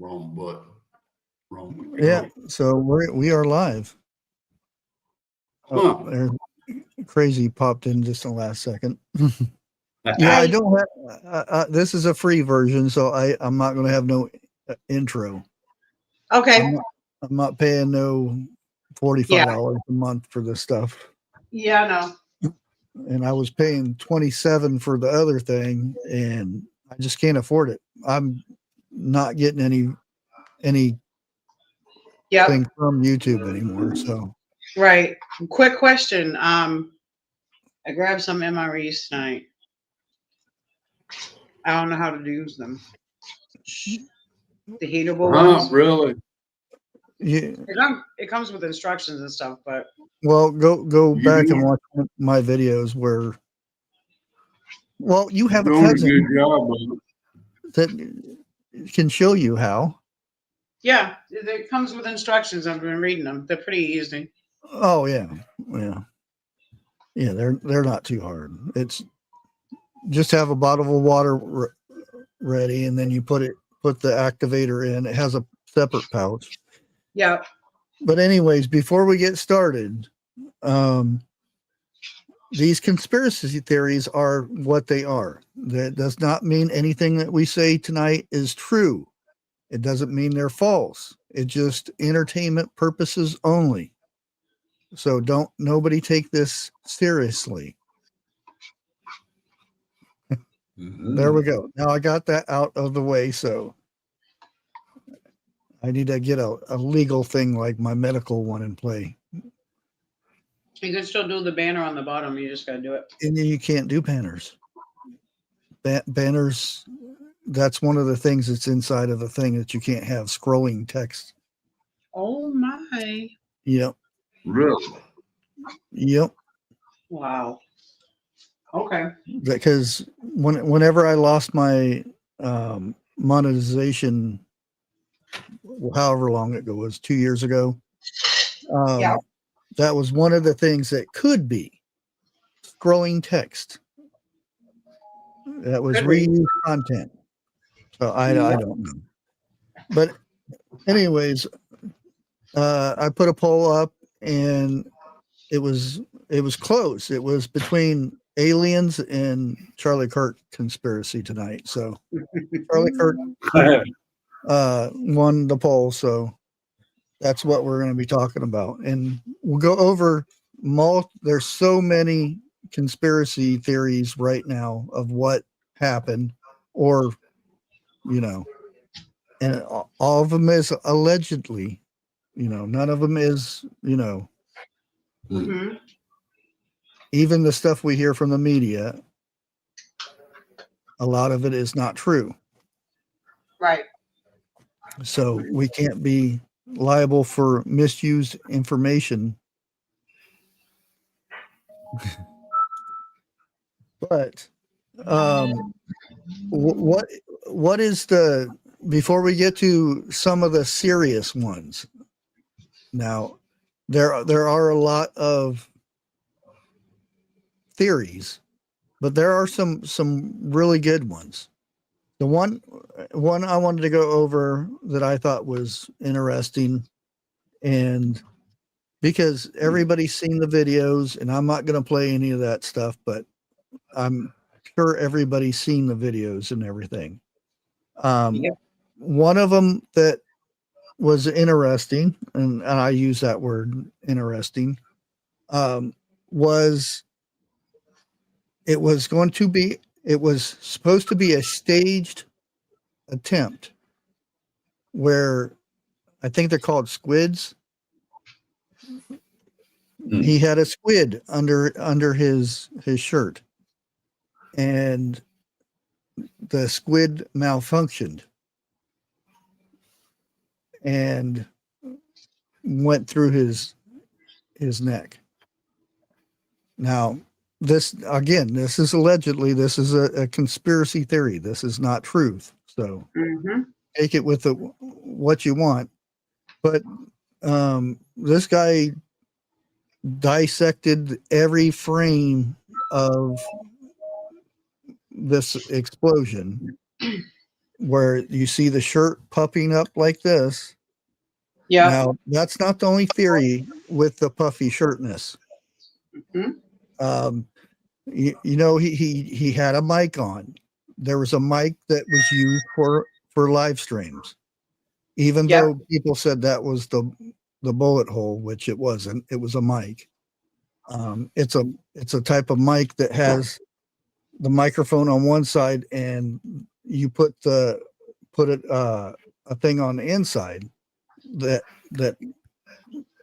Wrong button. Wrong. Yeah, so we are live. Oh, there's crazy popped in just in the last second. Yeah, I don't have. This is a free version, so I'm not going to have no intro. Okay. I'm not paying no $45 a month for this stuff. Yeah, I know. And I was paying $27 for the other thing, and I just can't afford it. I'm not getting any thing from YouTube anymore. So right. Quick question. I grabbed some MREs tonight. I don't know how to use them. The heatable ones. Really? Yeah. It comes with instructions and stuff, but well, go back and watch my videos where. Well, you have a cousin a good job, that can show you how. yeah, it comes with instructions. I've been reading them. They're pretty easy. Oh yeah. They're not too hard. It's just have a bottle of water ready, and then you put the activator in. It has a separate pouch. Yeah. But anyways, before we get started, these conspiracy theories are what they are. That does not mean anything that we say tonight is true. It doesn't mean they're false. It's just entertainment purposes only. So nobody take this seriously. There we go. Now I got that out of the way, so I need to get a legal thing like my medical one in play. You can still do the banner on the bottom. You just got to do it. And you can't do banners. Banners, that's one of the things that's inside of the thing that you can't have scrolling text. Oh, my. Yep. Really? Yep. Wow. Okay. Because whenever I lost my monetization, however long ago it was, 2 years ago, that was one of the things that could be scrolling text. That was reused content. So I don't know. But anyways, I put a poll up, and it was close. It was between aliens and Charlie Kirk conspiracy tonight. So Charlie Kirk won the poll. So that's what we're going to be talking about. And we'll go over there's so many conspiracy theories right now of what happened, or, and all of them is allegedly, none of them is, Mm-hmm. even the stuff we hear from the media, a lot of it is not true. Right. So we can't be liable for misused information. But what is before we get to some of the serious ones, now there are a lot of theories, but there are some really good ones. The one I wanted to go over that I thought was interesting, and because everybody's seen the videos, and I'm not going to play any of that stuff, but I'm sure everybody's seen the videos and everything. One of them that was interesting, and I use that word interesting, was it was supposed to be a staged attempt where I think they're called squids. He had a squid under his shirt, and the squid malfunctioned and went through his neck. Now, this is allegedly, this is a conspiracy theory. This is not truth. So take it with what you want. But this guy dissected every frame of this explosion where you see the shirt puffing up like this. Yeah. Now, that's not the only theory with the puffy shirtness. Mhm. You know, he had a mic on. There was a mic that was used for live streams, even Yep. though people said that was the bullet hole, which it wasn't. It was a mic. It's a type of mic that has the microphone on one side, and you put a thing on the inside that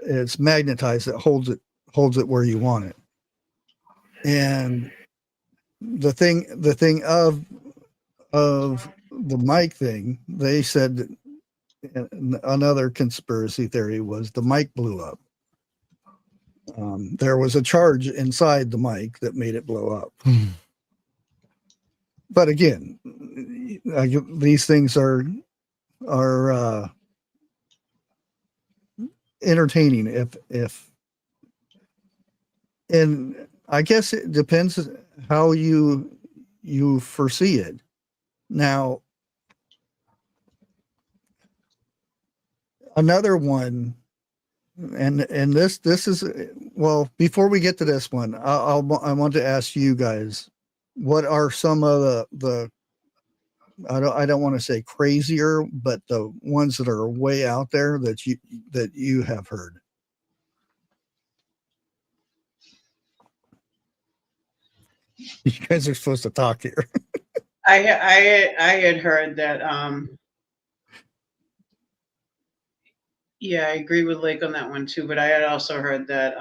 it's magnetized, that holds it where you want it. And the thing of the mic thing, they said that another conspiracy theory was the mic blew up. There was a charge inside the mic that made it blow up. But again, these things are entertaining if and I guess it depends how you foresee it. Now, another one, and this is, well, before we get to this one, I want to ask you guys, what are some of the I don't want to say crazier, but the ones that are way out there that you have heard? You guys are supposed to talk here. I had heard that. Yeah, I agree with Lake on that one too. But I had also heard that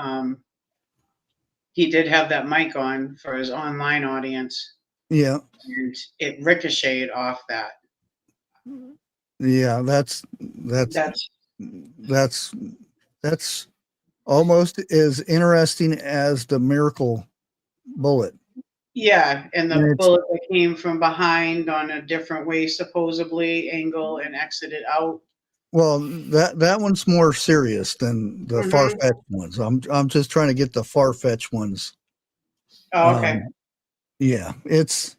he did have that mic on for his online audience. Yeah. And it ricocheted off that. Yeah, that's almost as interesting as the miracle bullet. Yeah, and the And bullet that came from behind on a different way, supposedly angle, and exited out. well, that one's more serious than the Mhm. far-fetched ones. I'm just trying to get the far-fetched ones. Oh, okay. Yeah, it's.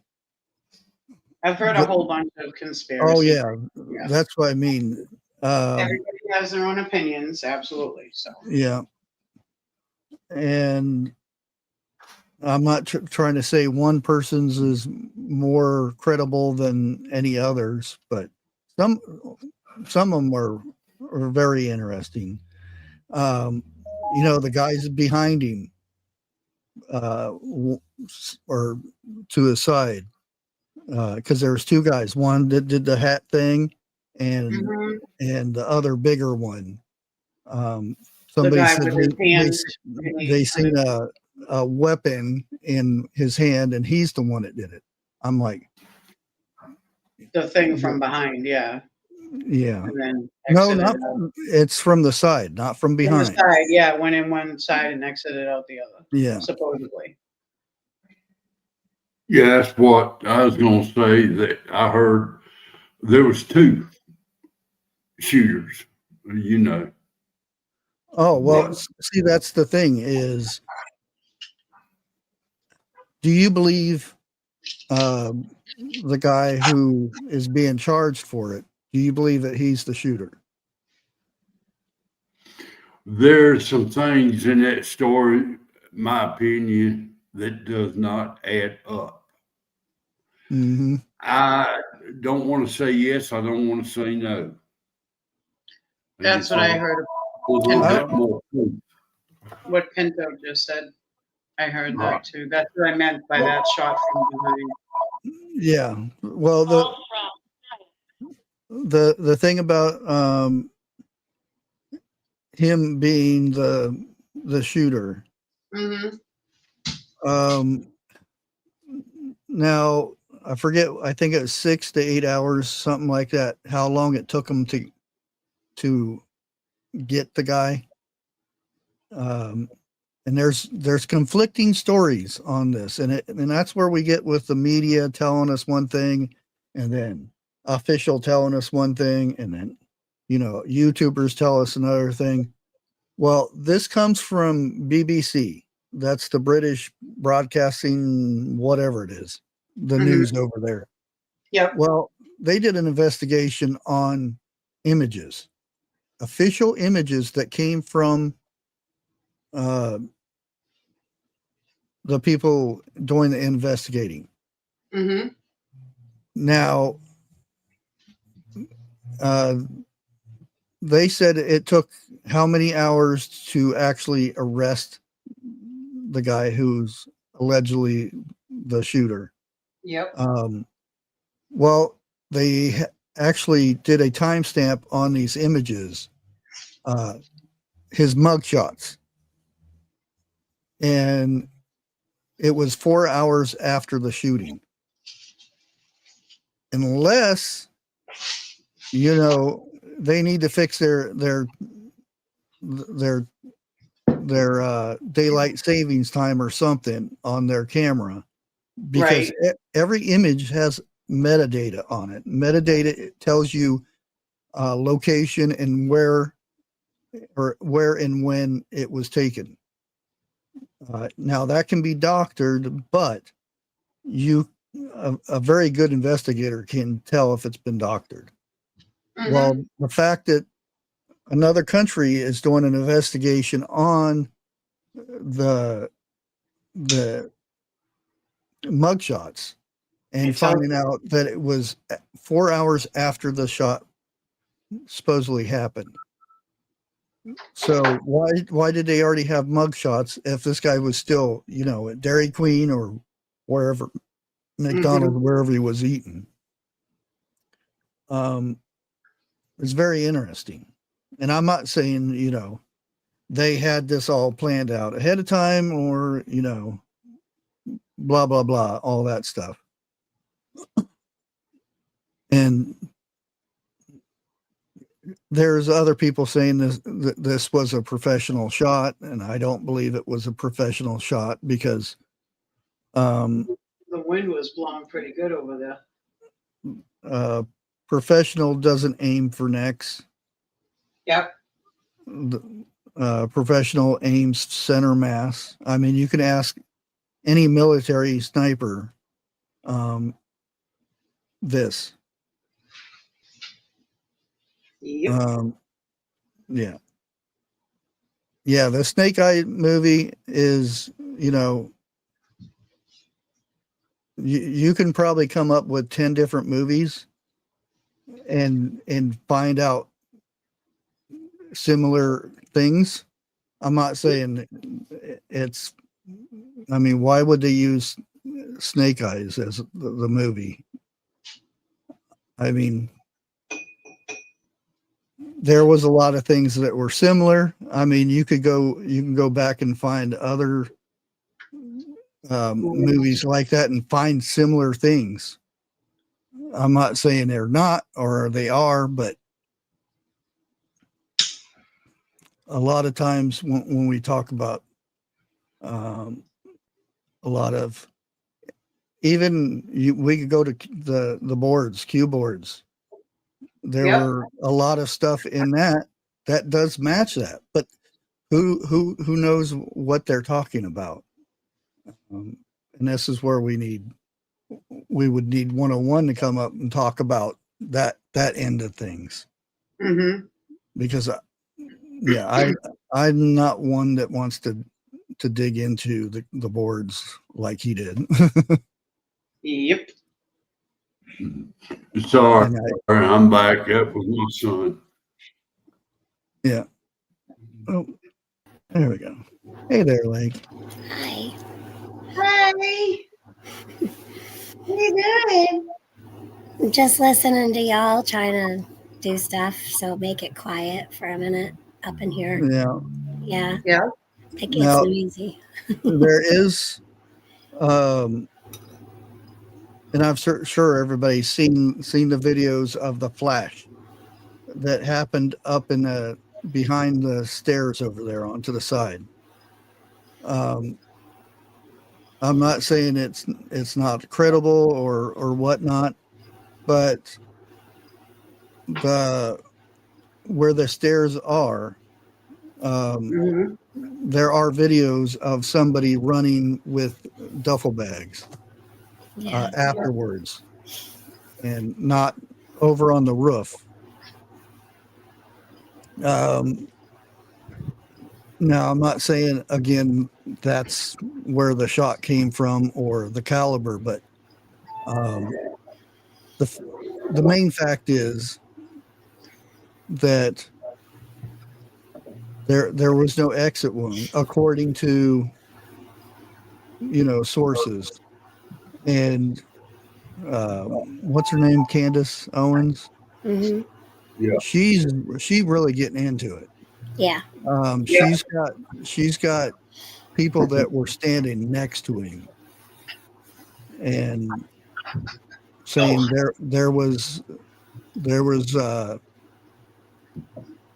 I've heard a whole bunch of conspiracy. Oh yeah, Yeah. that's what I mean. Everybody has their own opinions, absolutely. So Yeah, and I'm not trying to say one person's is more credible than any others, but some of them are very interesting. You know, the guys behind him, or to his side, because there was two guys, one that did the hat thing, and the other bigger one. the Somebody guy said with his they seen a weapon in his hand, and he's the one that did it. I'm like, the thing from behind, yeah. yeah. And then No, exited not out. it's from the side, not from From the behind. side, yeah, went in one side and exited out the other. Yeah. Supposedly. Yeah, that's what I was going to say, that I heard there was two shooters, you know. Oh, well, But see, that's the thing is, do you believe the guy who is being charged for it? Do you believe that he's the shooter? there's some things in that story, my opinion, that does not add up. Mm-hmm. I don't want to say yes. I don't want to say no. That's what I heard. A little bit more. What Pinto just said. I heard that too. That's what I meant by that shot from behind. Yeah. Well, the thing about him being the shooter. Mm-hmm. Now I forget. I think it was 6 to 8 hours, something like that. How long it took him to get the guy. And there's conflicting stories on this, and that's where we get with the media telling us one thing, and then official telling us one thing, and then YouTubers tell us another thing. Well, this comes from BBC. That's the British Broadcasting, whatever it is, the news over there. Yep. Well, they did an investigation on images, official images that came from the people doing the investigating. Mm-hmm. Now, they said it took how many hours to actually arrest the guy who's allegedly the shooter? Yep. Well, they actually did a timestamp on these images, his mugshots, and it was 4 hours after the shooting. Unless, you know, they need to fix their daylight savings time or something on their camera, because Right. every image has metadata on it. Metadata tells you location and where and when it was taken. Now that can be doctored, but a very good investigator can tell if it's been doctored. Mm-hmm. Well, the fact that another country is doing an investigation on the mugshots and It's all- finding out that it was 4 hours after the shot supposedly happened. So why did they already have mugshots if this guy was still, you know, at Dairy Queen or wherever, McDonald's, wherever he was eating? It's very interesting. And I'm not saying, you know, they had this all planned out ahead of time or, you know, blah, blah, blah, all that stuff. And there's other people saying this was a professional shot, and I don't believe it was a professional shot because the wind was blowing pretty good over there. Professional doesn't aim for necks. Yep. Professional aims center mass. I mean, you can ask any military sniper this. Yep. Yeah, the Snake Eye movie is, you know, you can probably come up with 10 different movies and find out similar things. I'm not saying it's, I mean, why would they use Snake Eyes as the movie? I mean, there was a lot of things that were similar. I mean, you can go back and find other movies like that and find similar things. I'm not saying they're not or they are, but a lot of times when we talk about a lot of, even we could go to the boards, cue boards. There were a lot of stuff in that does match that, but who knows what they're talking about? And this is where we would need 101 to come up and talk about that end of things. Mm-hmm. Because I'm not one that wants to dig into the boards like he did. Yep. Sorry, I'm back up with my son. Yeah. Oh, there we go. Hey there, Lake. Hi. Hi. What are you doing? I'm just listening to y'all trying to do stuff, so make it quiet for a minute up in here. Yeah. Yeah. Yeah. It gets Now, noisy. there is, and I'm sure everybody's seen the videos of the flash that happened up in the behind the stairs over there onto the side. I'm not saying it's not credible or whatnot, but where the stairs are, there are videos of somebody running with duffel bags Yeah. afterwards, and not over on the roof. Now, I'm not saying, again, that's where the shot came from or the caliber, but the main fact is that there was no exit wound, according to, sources. And what's her name? Candace Owens. Hmm. Yeah. She really getting into it. Yeah. She's got people that were standing next to him and saying there was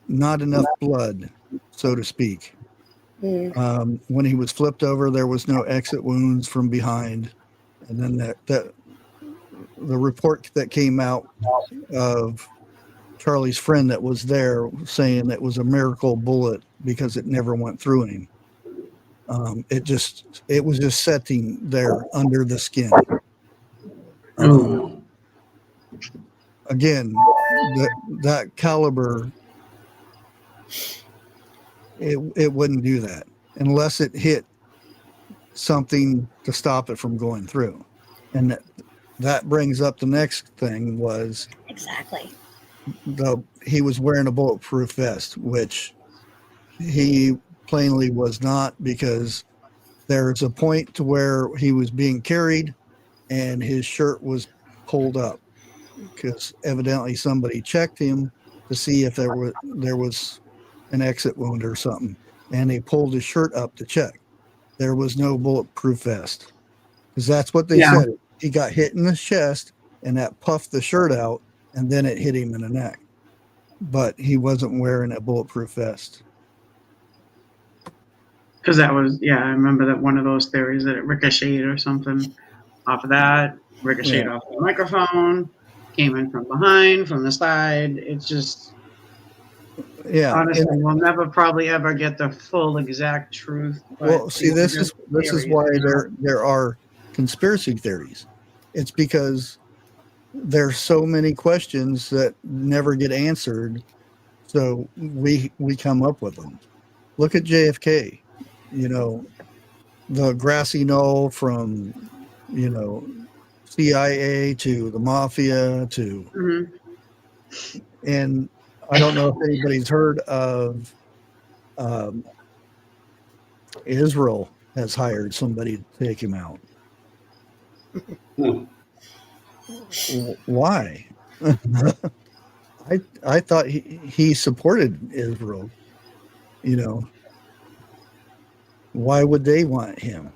not enough blood, so to speak. When he was flipped over, there was no exit wounds from behind. And then that the report that came out of Charlie's friend that was there saying it was a miracle bullet because it never went through him. It was just sitting there under the skin. Again, that caliber, it wouldn't do that unless it hit something to stop it from going through. And that brings up the next thing was Exactly. he was wearing a bulletproof vest, which he plainly was not, because there's a point to where he was being carried and his shirt was pulled up because evidently somebody checked him to see if there was an exit wound or something, and they pulled his shirt up to check. There was no bulletproof vest, because that's what they said. He got hit in the chest and that puffed the shirt out, and then it hit him in the neck, but he wasn't wearing a bulletproof vest. Because that was, I remember that one of those theories that it ricocheted or something off of that, ricocheted off the microphone, came in from behind, from the side. It's just, honestly, we'll never probably ever get the full exact truth. Well, see, this is why there are conspiracy theories. It's because there's so many questions that never get answered, so we come up with them. Look at JFK. The grassy knoll from, CIA to the mafia to, and I don't know if anybody's heard of Israel has hired somebody to take him out. Why? I thought he supported Israel. Why would they want him?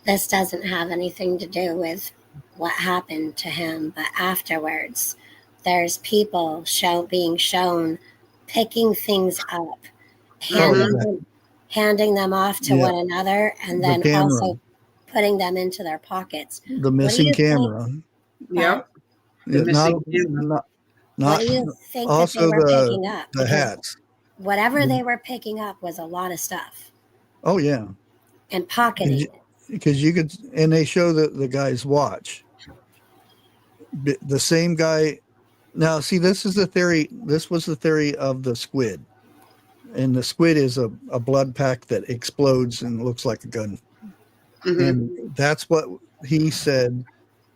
This doesn't have anything to do with what happened to him, but afterwards, there's people being shown picking things up, handing them off to one another, and then also putting them into their pockets. The missing camera. Yep. What do you think also that they were picking up? The hats. Whatever they were picking up was a lot of stuff. Oh, yeah. And pocketing. Because you could, and they show the guy's watch. The same guy. Now, see, this is the theory. This was the theory of the squid. And the squid is a blood pack that explodes and looks like a gun. And that's what he said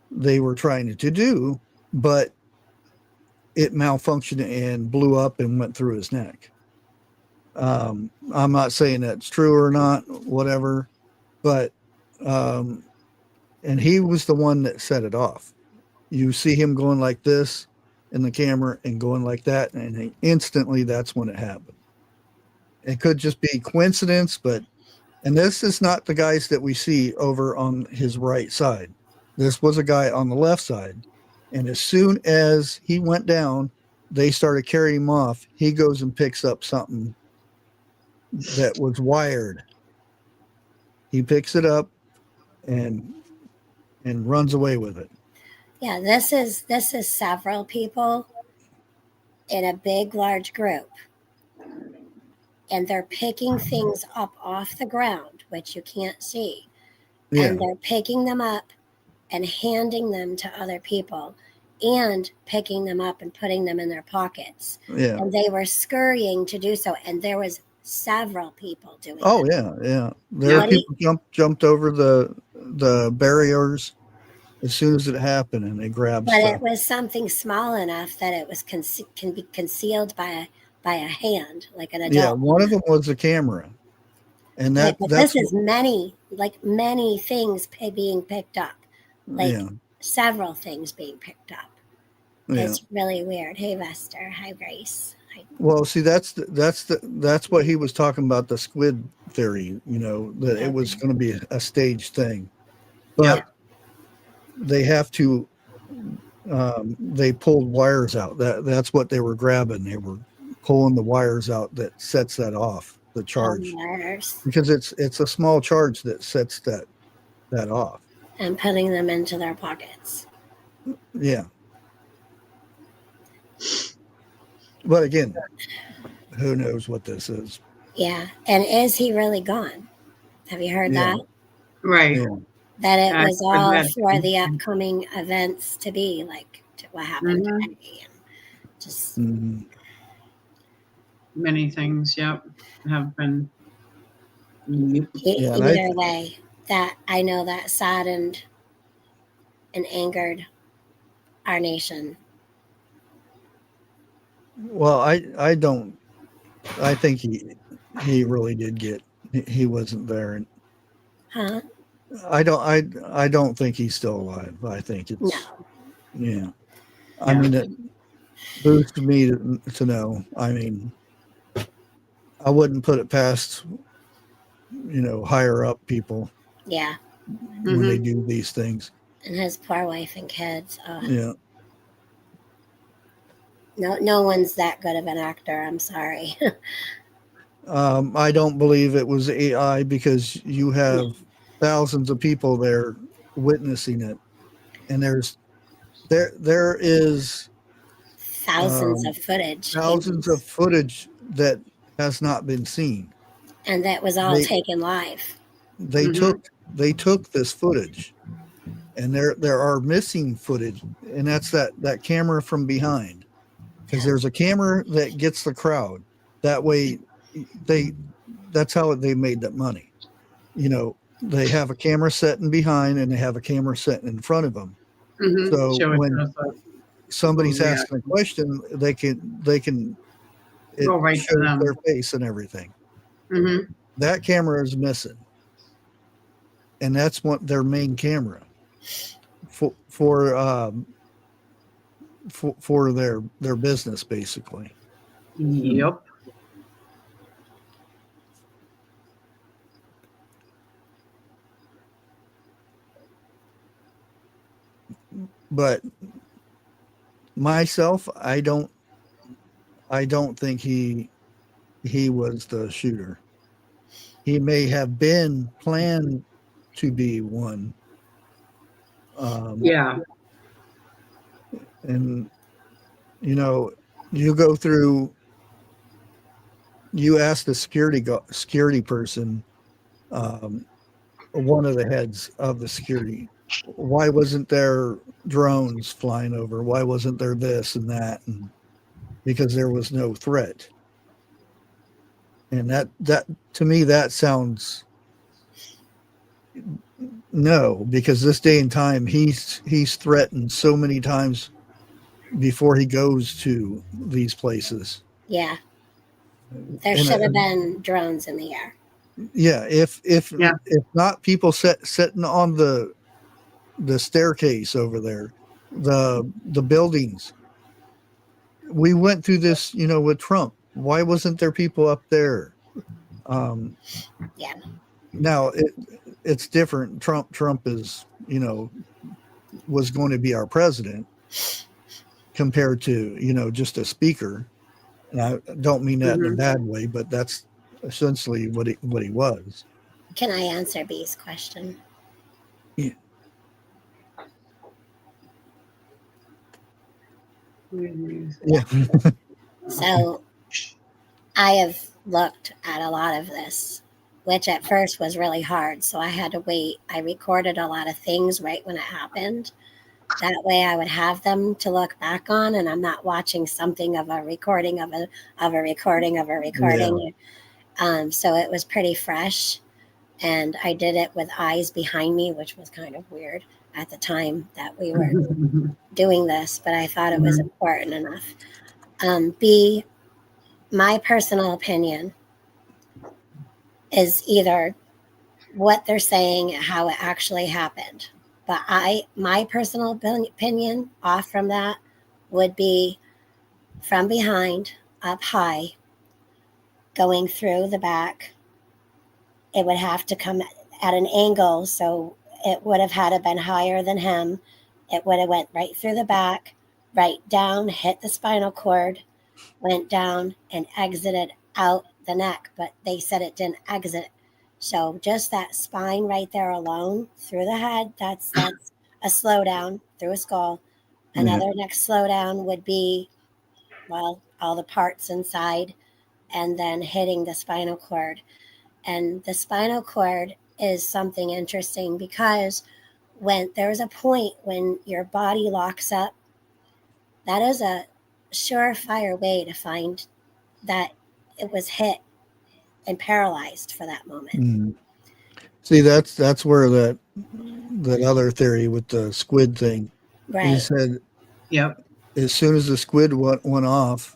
they were trying to do, but it malfunctioned and blew up and went through his neck. I'm not saying that's true or not, whatever, but and he was the one that set it off. You see him going like this in the camera and going like that, and instantly that's when it happened. It could just be coincidence, and this is not the guys that we see over on his right side. This was a guy on the left side. And as soon as he went down, they started carrying him off. He goes and picks up something that was wired. He picks it up and runs away with it. Yeah, this is several people in a big, large group. And they're picking things up off the ground, which you can't see. Yeah. And they're picking them up and handing them to other people and picking them up and putting them in their pockets. Yeah. And they were scurrying to do so. And there was several people doing Oh that. yeah. There are people jumped over the barriers as soon as it happened, and they grabbed But stuff. it was something small enough that it was can be concealed by a hand, like an adult. Yeah, one of them was a camera, and But that's this is many things being picked up, like yeah. several things being picked up. Yeah. It's really weird. Hey, Vester. Hi, Grace. Hi. Well, see, that's what he was talking about, the squid theory. You know, that it was going to be a staged thing, but they have to. They pulled wires out. That's what they were grabbing. They were pulling the wires out that sets that off, the charge, because it's a small charge that sets that off. And putting them into their pockets. Yeah. But again, who knows what this is? Yeah. And is he really gone? Have you heard that? Right. Yeah. That it was all for the upcoming events to be like what happened today. And just many things, have been. Either way, that I know that saddened and angered our nation. Well, I don't. I think he really did get. He wasn't there, and Huh? I don't think he's still alive. I think it's yeah. I mean, it boosts me to know. I mean, I wouldn't put it past higher up people. Yeah. When they do these things. And his poor wife and kids. Oh. Yeah. No one's that good of an actor. I'm sorry. I don't believe it was AI because you have thousands of people there witnessing it, and there is thousands of footage that has not been seen, and that was all taken live. They took this footage, and there are missing footage, and that's that camera from behind, because there's a camera that gets the crowd. That way, that's how they made that money. They have a camera setting behind, and they have a camera setting in front of them. So when somebody's asking a question, they can go right to them. Their face and everything. That camera is missing, and that's what their main camera for their business, basically. Yep. But myself, I don't think he was the shooter. He may have been planned to be one. And you go through. You ask the security person, one of the heads of the security, why wasn't there drones flying over? Why wasn't there this and that? And because there was no threat. And that to me, that sounds no, because this day and time, he's threatened so many times before he goes to these places. Yeah. There should have been drones in the air. Yeah, if not people sitting on the staircase over there, the buildings. We went through this, with Trump. Why wasn't there people up there? Now it's different. Trump is, was going to be our president compared to, just a speaker. And I don't mean that in a bad way, but that's essentially what he was. Can I answer B's question? Yeah. Yeah. So I have looked at a lot of this which at first was really hard. So I had to wait. I recorded a lot of things right when it happened. That way I would have them to look back on, and I'm not watching something of a recording of a recording of a recording. So it was pretty fresh. And I did it with eyes behind me, which was kind of weird at the time that we were doing this, but I thought it was important enough. B, my personal opinion is either what they're saying, how it actually happened. But my personal opinion off from that would be from behind, up high, going through the back. It would have to come at an angle, so it would have had to been higher than him. It would have went right through the back, right down, hit the spinal cord, went down, and exited out the neck. But they said it didn't exit. So just that spine right there alone through the head, that's a slowdown through a skull. Another next slowdown would be, well, all the parts inside and then hitting the spinal cord. And the spinal cord is something interesting because when there's a point when your body locks up, that is a surefire way to find that it was hit and paralyzed for that moment. See, that's where that other theory with the squid thing. He Right. said, Yep. as soon as the squid went off,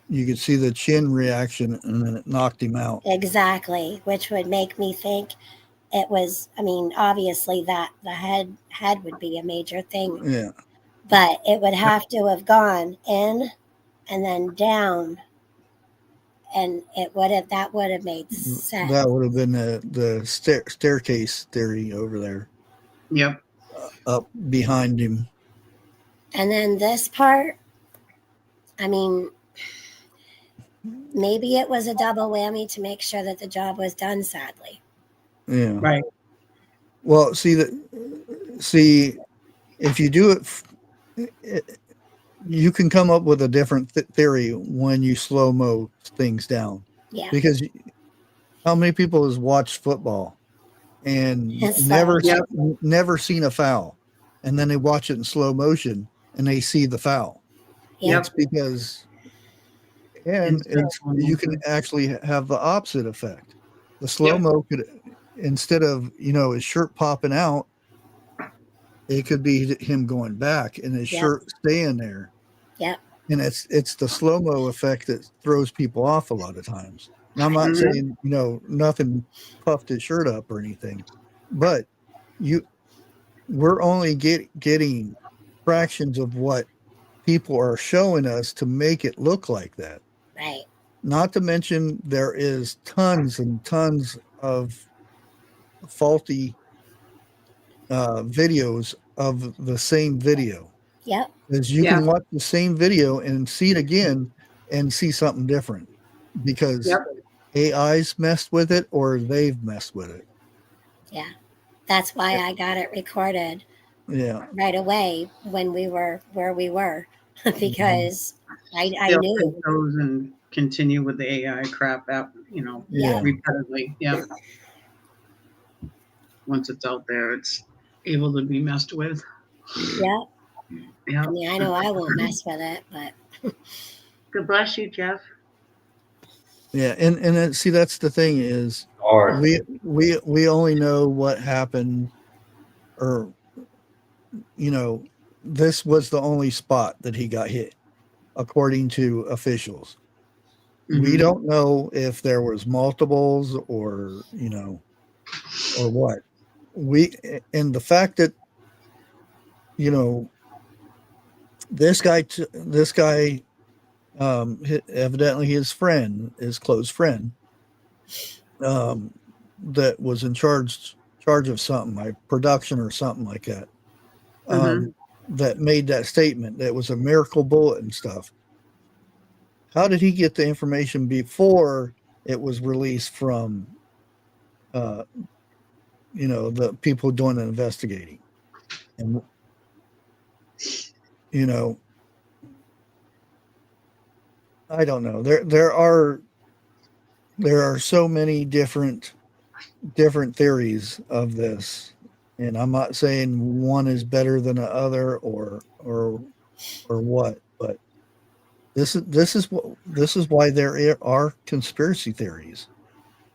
you could see the chin reaction, and then it knocked him out. Exactly, which would make me think it was. I mean, obviously that the head would be a major thing, Yeah. but it would have to have gone in and then down, and that would have made sense. That would have been the staircase theory over there. Yep. Up behind him. And then this part, I mean, maybe it was a double whammy to make sure that the job was done, sadly. Yeah. Right. Well, see, if you do it, you can come up with a different theory when you slow-mo things down. Yeah. Because how many people has watched football and It's never seen a foul, and then they watch it in slow motion and they see the foul? Yep. It's because, and you can actually have the opposite effect. The slow-mo could, instead of, his shirt popping out, it could be him going back and his shirt staying there. Yep. And it's the slow-mo effect that throws people off a lot of times. And I'm not saying, nothing puffed his shirt up or anything, but we're only getting fractions of what people are showing us to make it look like that. Right. Not to mention there is tons and tons of faulty videos of the same video. Yep. Because you can watch the same video and see it again and see something different because AI's messed with it or they've messed with it. Yeah. That's why I got it recorded right away when we were where we were because I knew. Those and continue with the AI crap out, repeatedly. Yeah. Once it's out there, it's able to be messed with. Yeah. Yeah. I mean, I know I won't mess with it, but. God bless you, Jeff. Yeah, and see, that's the thing is we only know what happened, or this was the only spot that he got hit, according to officials. We don't know if there was multiples or or what. And the fact that this guy evidently his close friend that was in charge of something like production or something like that, that made that statement that was a miracle bullet and stuff. How did he get the information before it was released from the people doing the investigating? And I don't know. There are so many different different theories of this, and I'm not saying one is better than the other or what, but this is why there are conspiracy theories.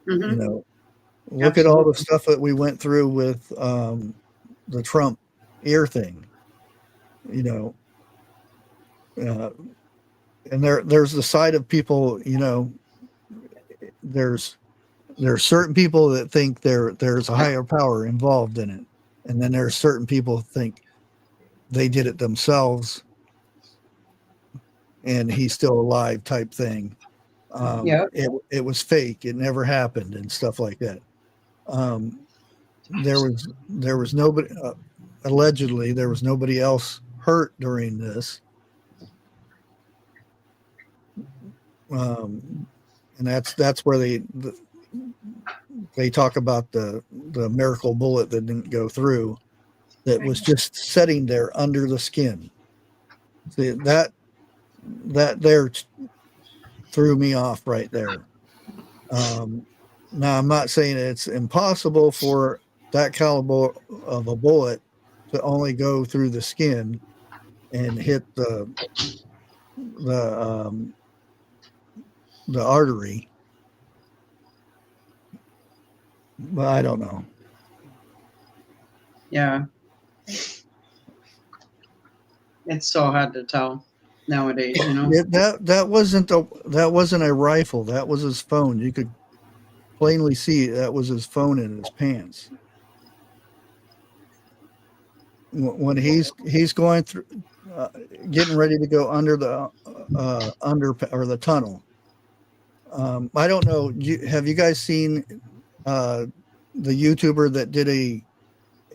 Mhm. You know, look at all the stuff that we went through with the Trump ear thing. You know, and there's the side of people. You know, there's certain people that think there's a higher power involved in it, and then there's certain people who think they did it themselves and he's still alive type thing. Yeah. It was fake, it never happened, and stuff like that. There was nobody, allegedly there was nobody else hurt during this, and that's where they talk about the miracle bullet that didn't go through, that was just sitting there under the skin. See, that there threw me off right there. Now, I'm not saying it's impossible for that caliber of a bullet to only go through the skin and hit the artery, but I don't know. Yeah. It's so hard to tell nowadays, you know. That wasn't a rifle. That was his phone. You could plainly see that was his phone in his pants. When he's going through, getting ready to go under the or the tunnel. I don't know. Have you guys seen the YouTuber that did a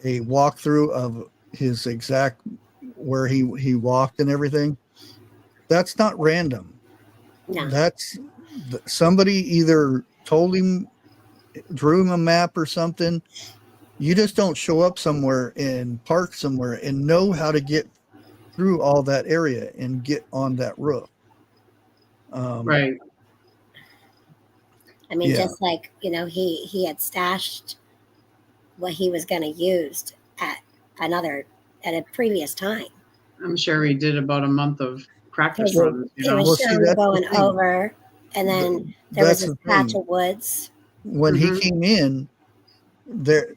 walkthrough of his exact where he walked and everything? That's not random. No. That's somebody either told him, drew him a map or something. You just don't show up somewhere and park somewhere and know how to get through all that area and get on that roof. Right. I mean, Yeah. just like, you know, he had stashed what he was going to use at a previous time. I'm sure he did about a month of practice Well, runs, you It know. was see, shown that's the going thing. over, and then there was That's this the patch thing. of woods. When he Mhm. came in there,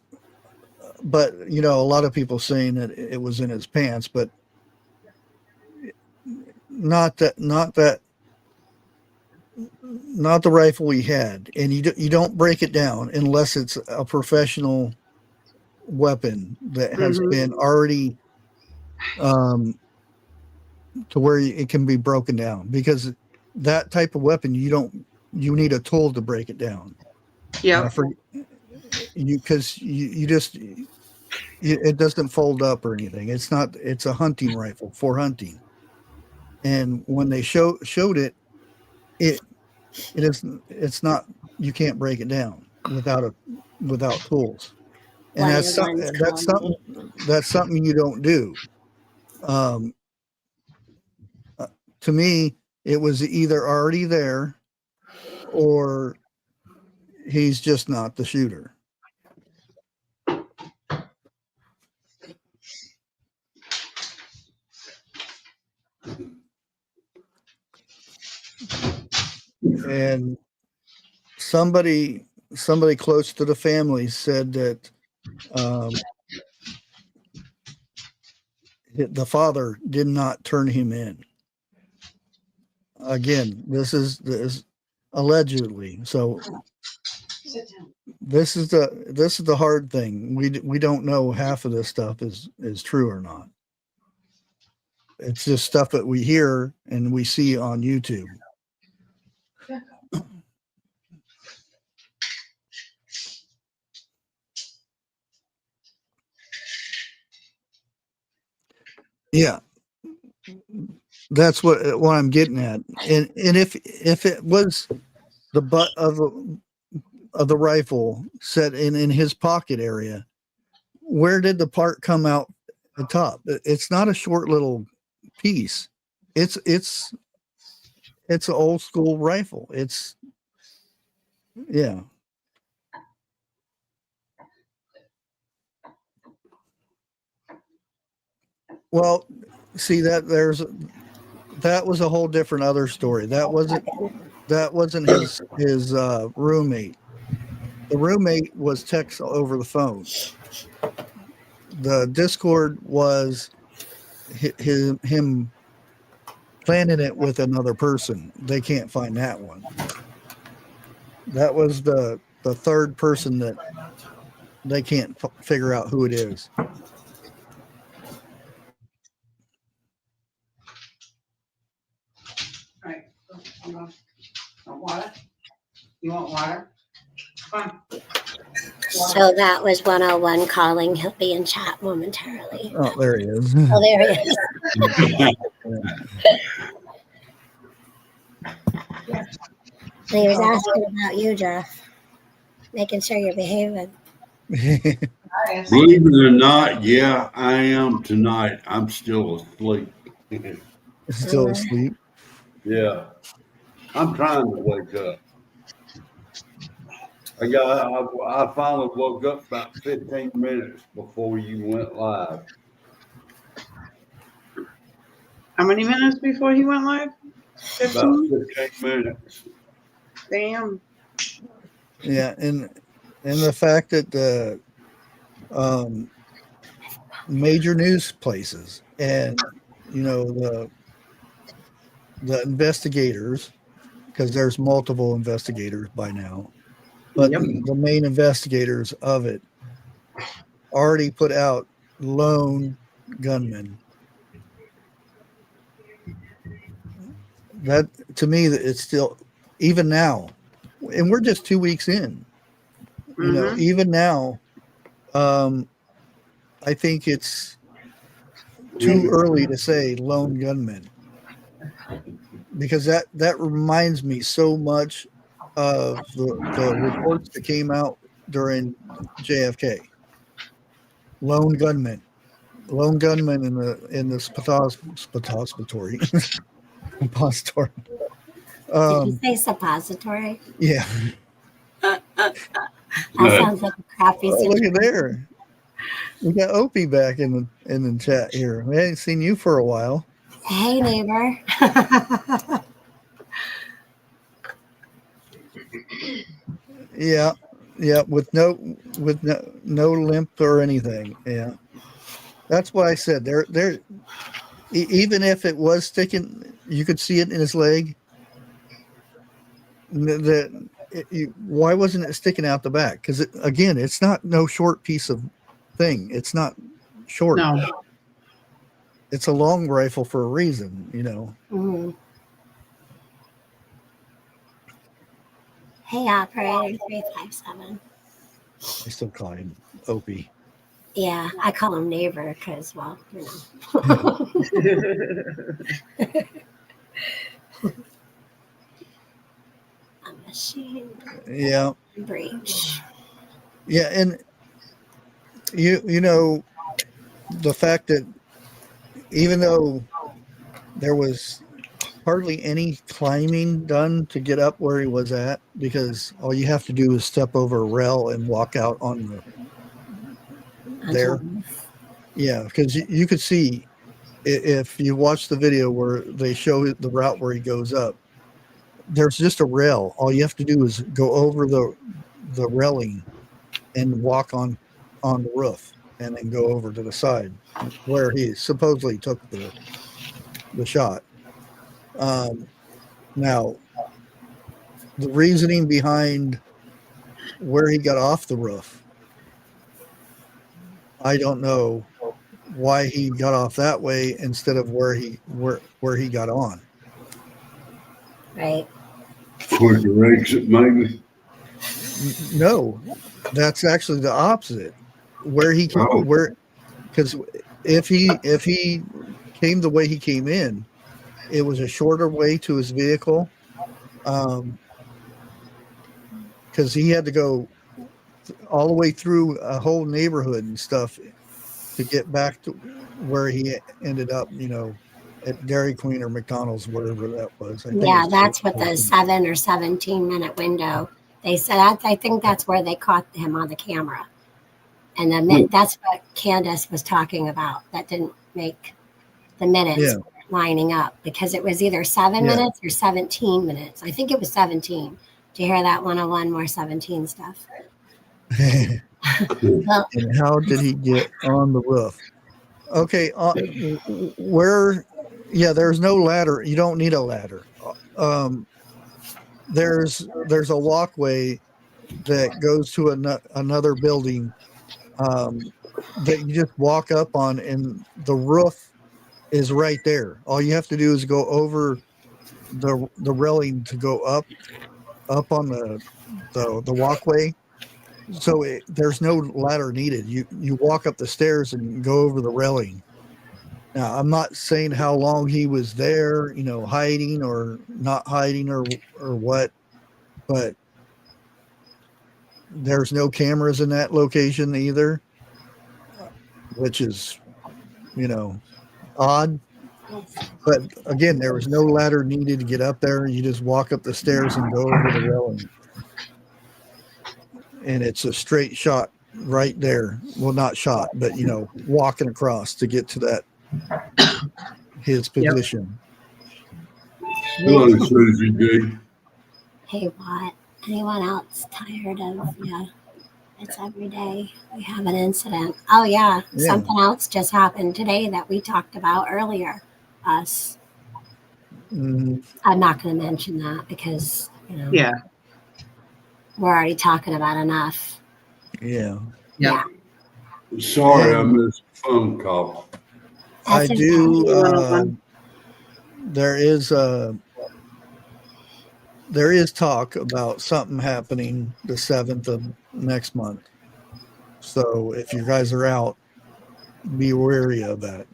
but you know, a lot of people saying that it was in his pants, but not the rifle he had. And you don't break it down unless it's a professional weapon that has Mhm. been already to where it can be broken down, because that type of weapon you need a tool to break it down. Yeah. Because you just it doesn't fold up or anything. It's a hunting rifle for hunting. And when they showed it's not, you can't break it down without tools. And One of the ones calling me. that's something you don't do. Um, to me, it was either already there or he's just not the shooter. And somebody close to the family said that the father did not turn him in. Again, this is allegedly. So this is the hard thing. We don't know half of this stuff is true or not. It's just stuff that we hear and we see on YouTube. Yeah, that's what I'm getting at. And if it was the butt of the rifle set in his pocket area, where did the part come out the top? It's not a short little piece. It's an old school rifle. Yeah. Well, see that that was a whole different other story. That wasn't his roommate. The roommate was text over the phone. The Discord was him planning it with another person. They can't find that one. That was the third person that they can't figure out who it is. Right. You want water? You want water? Come on. So that was 101 calling. He'll be in chat momentarily. Oh, there he is. Oh, there he is. He was asking about you, Jeff. Making sure you're behaving. Believe it or not, yeah, I am tonight. I'm still asleep. Still asleep. Yeah, I'm trying to wake up. I finally woke up about 15 minutes before you went live. How many minutes before he went live? About 15? 15 minutes. Damn. Yeah, and the fact that the major news places and the investigators, because there's multiple investigators by now, but Yep. the main investigators of it already put out Lone Gunman. That, to me, it's still, even now, and we're just 2 weeks in, Mhm. even now, I think it's too early to say Lone Gunman, because that reminds me so much of the reports that came out during JFK. Lone Gunman in the suppository. Suppository. Did you say suppository? Yeah. That sounds like a crappy Oh, look situation. at there. We got Opie back in the chat here. We hadn't seen you for a while. Hey, neighbor. Yeah, with no limp or anything. Yeah, that's what I said. There, even if it was sticking, you could see it in his leg. Why wasn't it sticking out the back? Because again, it's not no short piece of thing. It's not short. No. It's a long rifle for a reason, Mhm. Hey, operator 357. I still call him Opie. Yeah, I call him neighbor because, well, a machine Yeah. breach. Yeah, and the fact that even though there was hardly any climbing done to get up where he was at, because all you have to do is step over a rail and walk out on there. Yeah, because you could see, if you watch the video where they show the route where he goes up, there's just a rail. All you have to do is go over the railing and walk on the roof, and then go over to the side where he supposedly took the shot. Now, the reasoning behind where he got off the roof, I don't know why he got off that way instead of where he got on. Right. Quicker exit, maybe. No, that's actually the opposite. Because if he came the way he came in, it was a shorter way to his vehicle, because he had to go all the way through a whole neighborhood and stuff to get back to where he ended up, at Dairy Queen or McDonald's, wherever that was. Yeah, that's what the 7 or 17-minute window. They said, I think that's where they caught him on the camera. And then that's what Candace was talking about. That didn't make the minutes Yeah. weren't lining up because it was either 7 Yeah. minutes or 17 minutes. I think it was 17. Do you hear that 101 more 17 stuff? Well, And how did he get on the roof? Okay, where? Yeah, there's no ladder. You don't need a ladder. There's a walkway that goes to another building that you just walk up on, and the roof is right there. All you have to do is go over the railing to go up on the walkway. So there's no ladder needed. You walk up the stairs and go over the railing. Now, I'm not saying how long he was there, hiding or not hiding or what, but there's no cameras in that location either, which is, odd. But again, there was no ladder needed to get up there. You just walk up the stairs and go over the railing. And it's a straight shot right there. Well, not shot, but, walking across to get to his position. Hello, Susie G. hey, what? Anyone else tired of, it's every day we have an incident. Oh, yeah. Something else just happened today that we talked about earlier. Us. Mhm. I'm not going to mention that because, Yeah. we're already talking about enough. Yeah. Yeah. Sorry, I missed a phone call. I That's do. okay. There is talk about something happening the 7th of next month. So if you guys are out, be wary of that.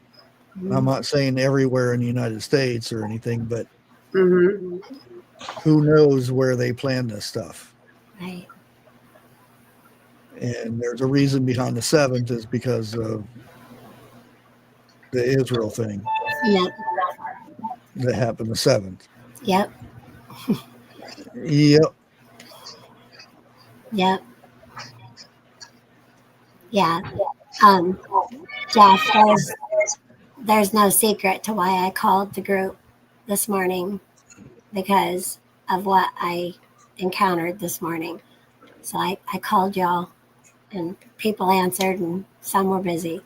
I'm not saying everywhere in the United States or anything, but Mm-hmm. who knows where they plan this stuff. Right. And there's a reason behind the 7th is because of the Israel thing Yep. that happened the 7th. Yep. Yep. Yep. Yeah. Jeff, there's no secret to why I called the group this morning because of what I encountered this morning. So I called y'all and people answered and some were busy.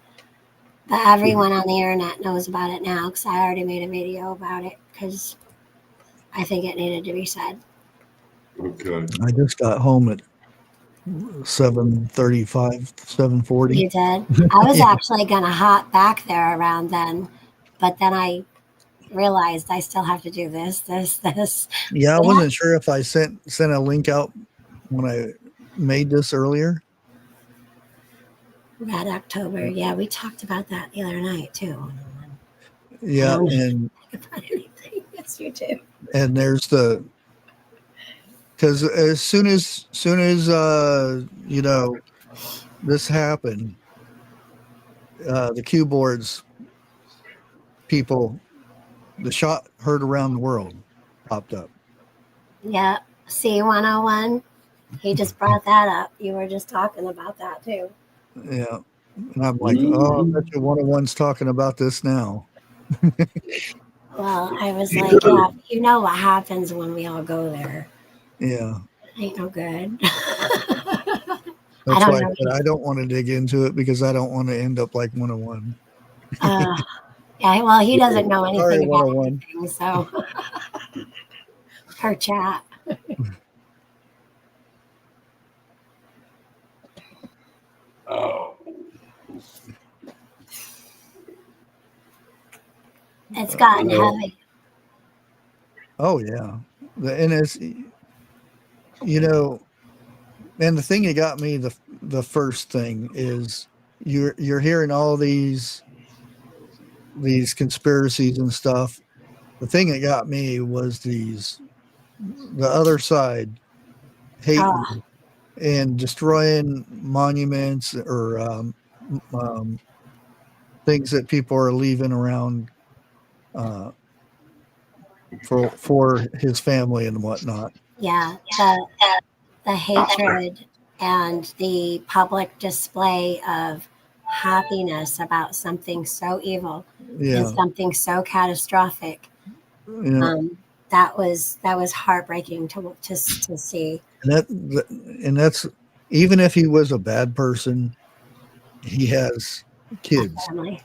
But everyone on the internet knows about it now because I already made a video about it because I think it needed to be said. Okay. I just got home at 7:35, 7:40. You did? I was actually going to hop back there around then, but then I realized I still have to do this. Yeah, I wasn't sure if I sent a link out when I made this earlier. Red October. Yeah, we talked about that the other night too. Yeah, and Yes, you do. and there's because as soon as this happened, the Q boards people, the shot heard around the world popped up. Yeah, C101. He just brought that up. You were just talking about that too. Yeah, and I'm like, oh, I bet you 101's talking about this now. Well, I was like, yeah, you know what happens when we all go there. Yeah. Ain't no good. That's why I said I don't want to dig into it because I don't want to end up like 101. Yeah, well, he doesn't know anything Sorry, about 101. anything, so per chat. Oh. It's gotten heavy. Oh yeah, and it's and the thing that got me the first thing is you're hearing all these conspiracies and stuff. The thing that got me was the other side hating and destroying monuments or things that people are leaving around for his family and whatnot. Yeah, the hatred and the public display of happiness about something so evil Yeah. and something so catastrophic. Yeah. That was heartbreaking to see. And that's even if he was a bad person, he has kids Family.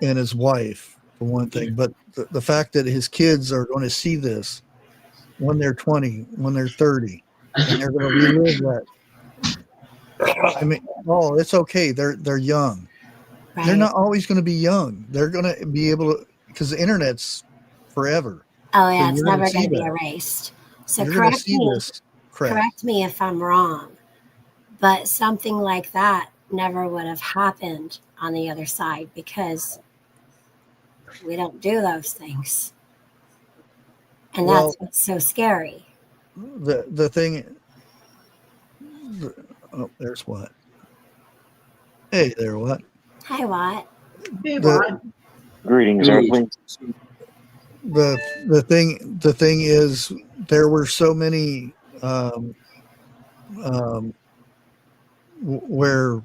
and his wife for one thing. But the fact that his kids are going to see this when they're 20, when they're 30, and they're going to relive that. I mean, oh, it's okay. They're young. Right. They're not always going to be young. They're going to be able to, because the internet's forever. Oh yeah, So it's you're gonna never see going to be that. erased. So You're going to correct see me. this crap. Correct me if I'm wrong, but something like that never would have happened on the other side because we don't do those things. And Well, that's what's so scary. The thing. Oh, there's what. Hey there, what? Hi, Watt. Hey, The- Rod. Greetings, Earthlings. The thing is, there were so many where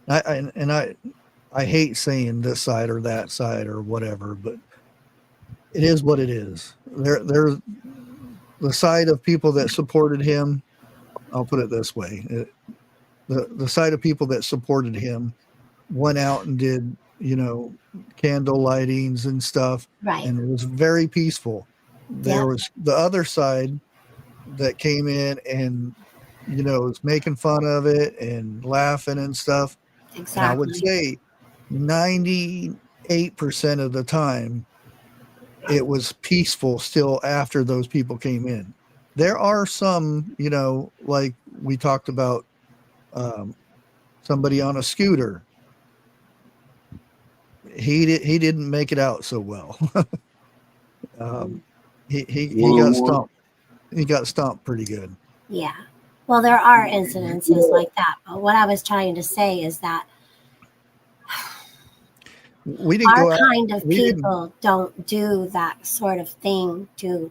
I hate saying this side or that side or whatever, but it is what it is. There's the side of people that supported him. I'll put it this way: the side of people that supported him went out and did, candle lightings and stuff, Right. and it was very peaceful. There Yep. was the other side that came in and was making fun of it and laughing and stuff. And I would Exactly. say 98% of the time it was peaceful still after those people came in. There are some, like we talked about, somebody on a scooter. He didn't make it out so well. He got stomped. He got stomped pretty good. Yeah. Well, there are incidences like that. But what I was trying to say is that We didn't go our out. kind of people don't do that sort of thing to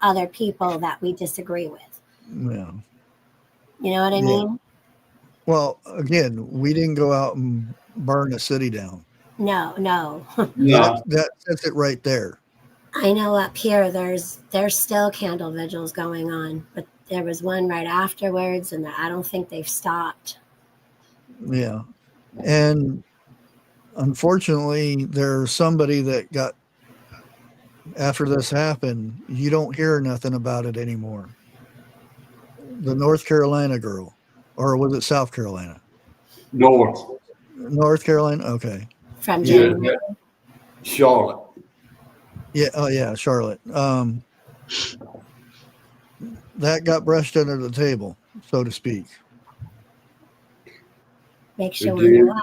other people that we disagree with. Yeah. You know what I mean? Well, again, we didn't go out and burn a city down. No. No. That says it right there. I know up here there's still candle vigils going on, but there was one right afterwards, and I don't think they've stopped. Yeah. And unfortunately, there's somebody that got, after this happened, you don't hear nothing about it anymore. The North Carolina girl, or was it South Carolina? North Carolina? Okay. From Yeah, January. Charlotte. Yeah. Oh, yeah. Charlotte. That got brushed under the table, so to speak. Makes you It wonder did. why.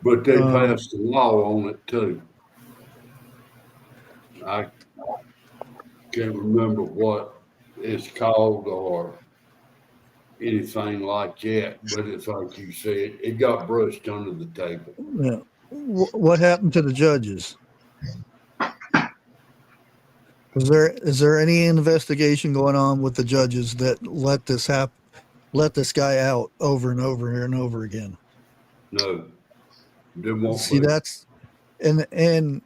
But they passed a law on it too. I can't remember what it's called or anything like that, but it's like you said, it got brushed under the table. Yeah. What happened to the judges? Is there any investigation going on with the judges that let this happen, let this guy out over and over and over again? No, didn't want See, to. that's and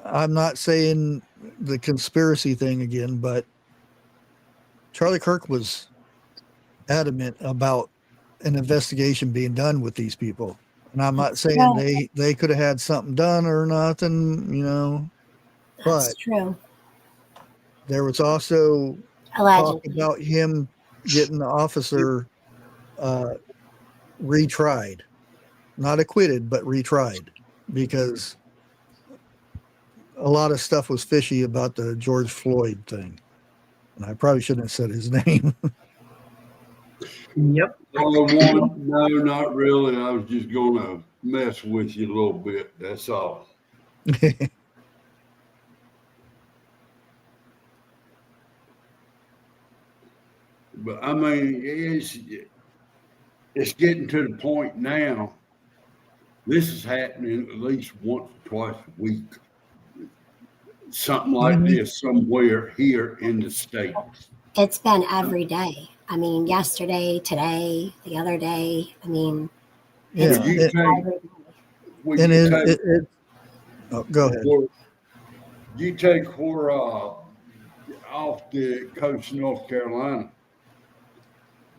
I'm not saying the conspiracy thing again, but Charlie Kirk was adamant about an investigation being done with these people. And I'm not saying they could have had something done or nothing, That's but true. there was also talk Allegedly. about him getting the officer retried, not acquitted, but retried, because a lot of stuff was fishy about the George Floyd thing. And I probably shouldn't have said his name. Yep. No, not really. I was just gonna mess with you a little bit. That's all. But I mean, it's getting to the point now. This is happening at least once or twice a week. Something like this somewhere here in the States. It's been every day. I mean, yesterday, today, the other day. I mean, Yeah, Will you it, take, will and you take oh, go ahead. where, you take where off the coast of North Carolina?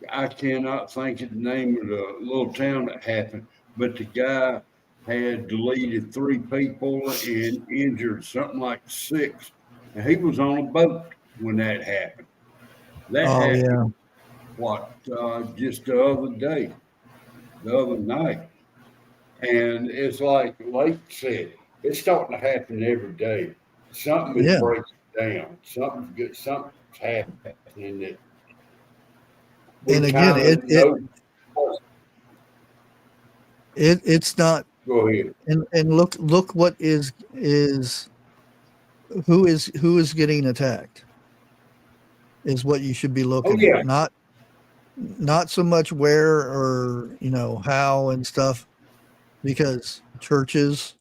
I cannot think of the name of the little town that happened, but the guy had deleted 3 people and injured something like 6. And he was on a boat when that happened. That Oh happened, yeah, what, just the other day, the other night. And it's like Lake said, it's starting to happen every day. Something is yeah. breaking down. Something's good. Something's happening that we And again, kind of know. it's not. Go ahead. And look what is who is getting attacked is what you should be Oh looking yeah, at. Not so much where or how and stuff, because churches,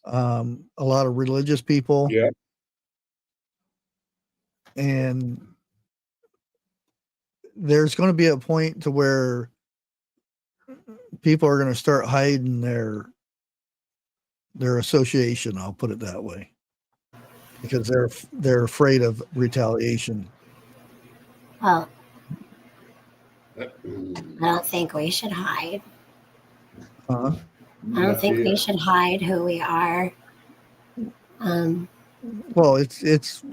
a lot of religious people, yeah. and there's going to be a point to where people are going to start hiding their association. I'll put it that way, because they're afraid of retaliation. well, I don't think we should hide. Huh? I don't think we Yeah. should hide who we are. Well, it's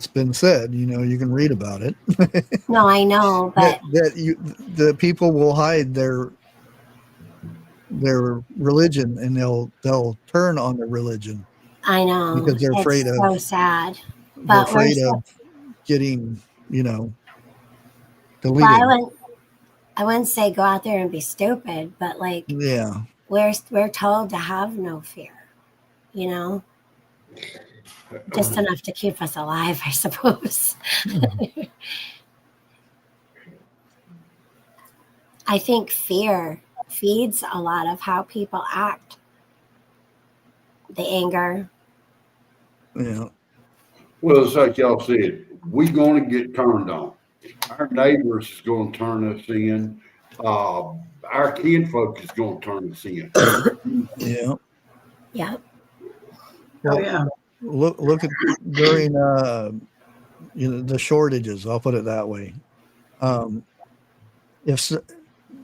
been said. You can read about it. No, I know, but the people will hide their religion, and they'll turn on their religion I know because they're afraid it's so of sad. they're But we're afraid so, of getting well, deleted. I wouldn't say go out there and be stupid, but like Yeah. we're told to have no fear, just enough to keep us alive, I suppose. I think fear feeds a lot of how people act. The anger. Yeah. Well, it's like y'all said, we're going to get turned on. Our neighbors is going to turn us in. Our kinfolk is going to turn us in. Yeah. Yeah. Oh Well, yeah. look at during the shortages. I'll put it that way. If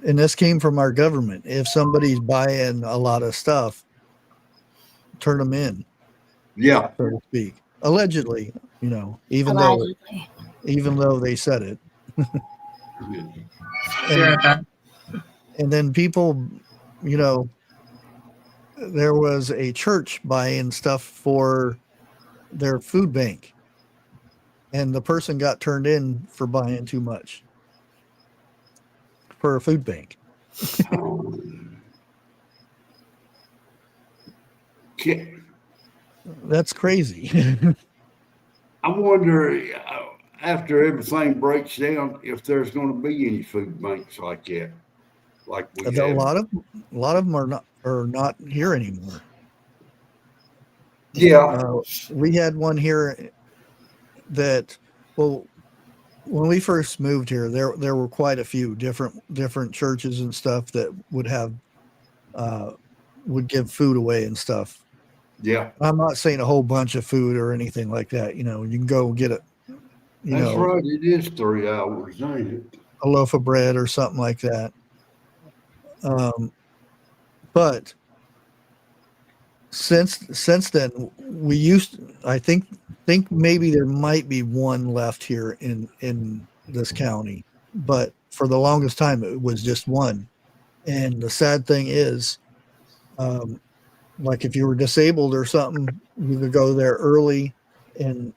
and this came from our government, if somebody's buying a lot of stuff, turn them in, Yeah. so to speak. Allegedly, even Allegedly. though they said it. Yeah. And then people, there was a church buying stuff for their food bank, and the person got turned in for buying too much for a food bank. That's crazy. I wonder after everything breaks down if there's going to be any food banks like that, like we A have. lot of them are not here anymore. Yeah. We had one here that, well, when we first moved here, there were quite a few different churches and stuff that would give food away and stuff. Yeah. I'm not saying a whole bunch of food or anything like that. You can go get it. That's right. It is 3 hours, ain't it? A loaf of bread or something like that. But since then, I think maybe there might be one left here in this county, but for the longest time it was just one. And the sad thing is, like if you were disabled or something, you could go there early and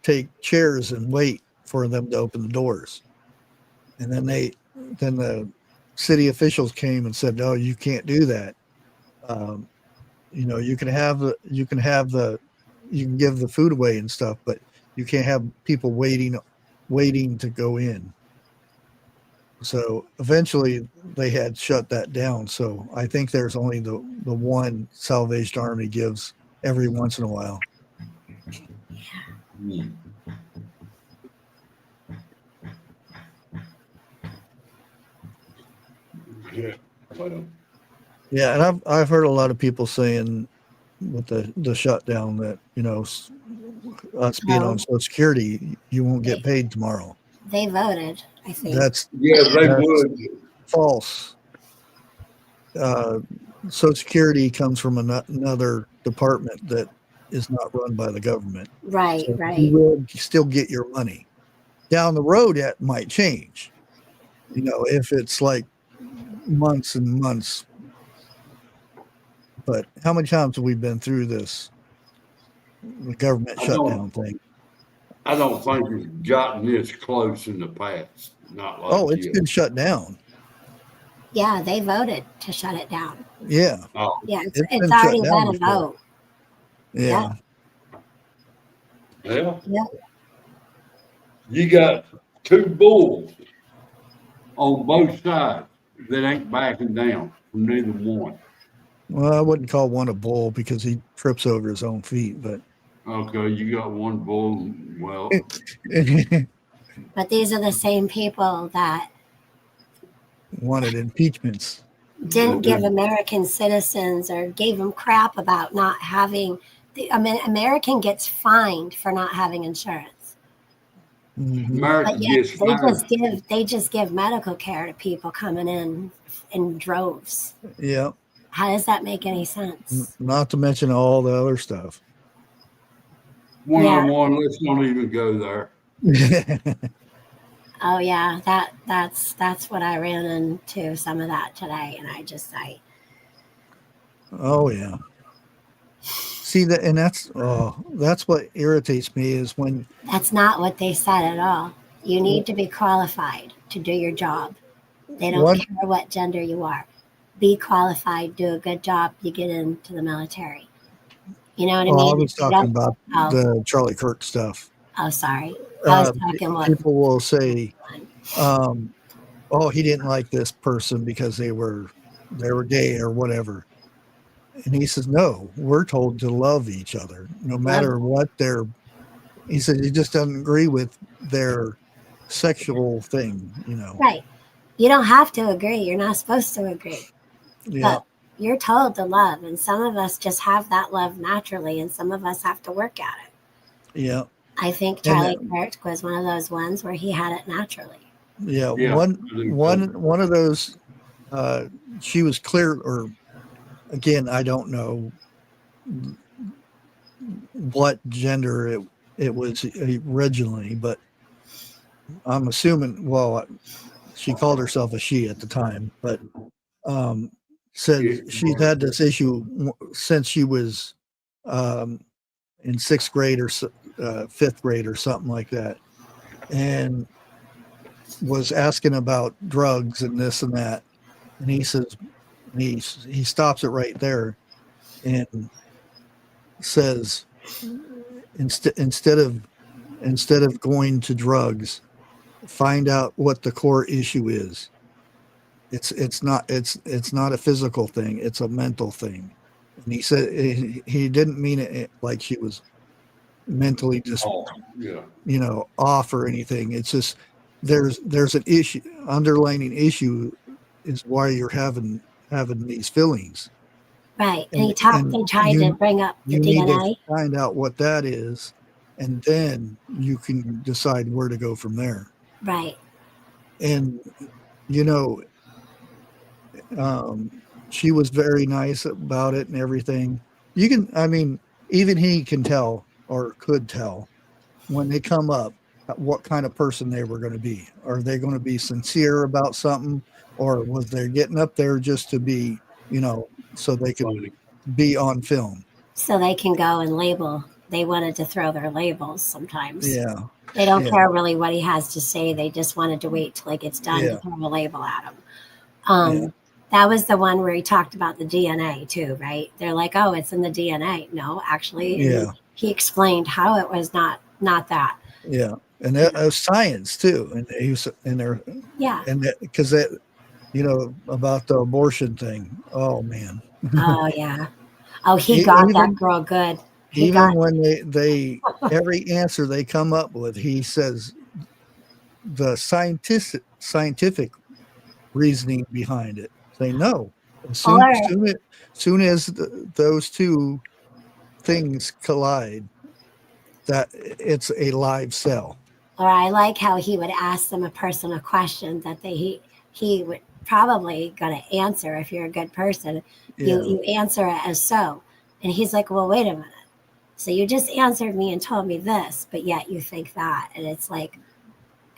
take chairs and wait for them to open the doors. And then the city officials came and said, no, you can't do that. You can give the food away and stuff, but you can't have people waiting to go in. So eventually they had shut that down. So I think there's only the one Salvation Army gives every once in a while. Yeah. Well, Yeah, and I've heard a lot of people saying with the shutdown that us being No. on Social Security, you won't get paid tomorrow. They voted, I think. That's yeah, they That's- would. false. Social Security comes from another department that is not run by the government. Right, So right. you will still get your money. Down the road, that might change. If it's like months and months. But how many times have we been through this? The government I shutdown thing. I don't think it's gotten this close in the past. Not like Oh, it's yet. been shut down. Yeah, they voted to shut it down. Yeah. Oh, Yeah, It's it's been already shut down been a before. vote. Yeah. yeah. Yeah. You got two bulls on both sides that ain't backing down from neither one. Well, I wouldn't call one a bull because he trips over his own feet, but Okay, you got one bull. Well, But these are the same people that wanted impeachments. didn't give American citizens or gave them crap about not having American gets fined for not having insurance. Mhm. America But yet gets fined. they just give medical care to people coming in droves. Yeah. How does that make any sense? Not to mention all the other stuff. One on one, let's not even go there. Oh yeah, that's what I ran into some of that today, and I Oh yeah. See that, and that's what irritates me is when that's not what they said at all. You need to be qualified to do your job. They don't What- care what gender you are. Be qualified, do a good job, you get into the military. You know what I I mean? was If you talking don't- about Oh. the Charlie Kirk stuff. Oh, sorry. I was Uh, talking what People will say, "Oh, he didn't like this person because they were gay or whatever." And he says, "No, we're told to love each other, no matter what their." He said he just doesn't agree with their sexual thing. right. You don't have to agree. You're not supposed to agree. Yeah, But you're told to love, and some of us just have that love naturally, and some of us have to work at it. yeah, I think Charlie Kirk was one of those ones where he had it naturally. yeah. Yeah, I think so. One of those. She was clear, or again, I don't know what gender it was originally, but I'm assuming. Well, she called herself a she at the time, but said she's had this issue since she was in 6th grade or 5th grade or something like that, and was asking about drugs and this and that. And he says, he stops it right there and says, instead of going to drugs, find out what the core issue is. It's not a physical thing. It's a mental thing. And he said he didn't mean it like she was mentally just off or anything. It's just there's an issue, underlying issue is why you're having these feelings. Right. And they tried to bring up the you need DNA. to find out what that is, and then you can decide where to go from there. Right. And she was very nice about it and everything. Even he can tell, or could tell, when they come up, what kind of person they were going to be. Are they going to be sincere about something, or was they getting up there just to be, so they could be on film? So they can go and label. They wanted to throw their labels sometimes. Yeah. They don't care really what he has to say. They just wanted to wait till it gets done Yeah. to throw a label at him. That was the one where he talked about the DNA too, right? They're like, oh, it's in the DNA. No, actually, he explained how it was not that. Yeah, and that was science too, and he was in there. Yeah, and because that, about the abortion thing. Oh man. Oh yeah. Oh, he got that girl good. When they every answer they come up with, he says the scientific reasoning behind it. Say no. As Or soon as those two things collide, that it's a live cell. or I like how he would ask them a personal question that he would probably gonna answer if you're a good person. Yeah. You answer it as so. And he's like, well, wait a minute. So you just answered me and told me this, but yet you think that. And it's like,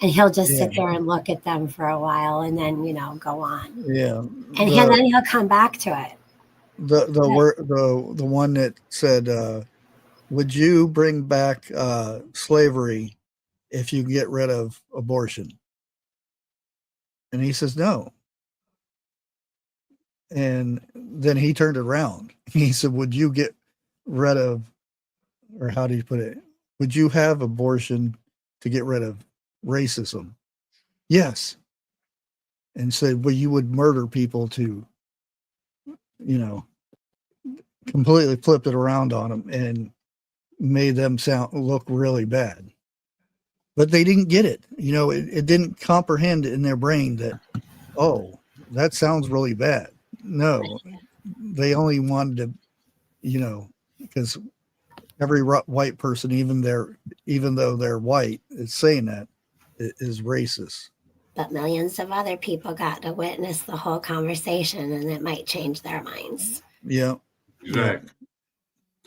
and he'll just sit there and look at them for a while and then, go on. Yeah. And then he'll come back to it. The one that said, would you bring back slavery if you get rid of abortion? And he says no. And then he turned around. He said, would you get rid of, or how do you put it? Would you have abortion to get rid of racism? Yes. And said, well, you would murder people to, completely flipped it around on them and made them look really bad. But they didn't get it. It didn't comprehend in their brain that, oh, that sounds really bad. No, they only wanted to, because every white person, even though they're white, is saying that is racist. But millions of other people got to witness the whole conversation, and it might change their minds. Yeah. Exactly.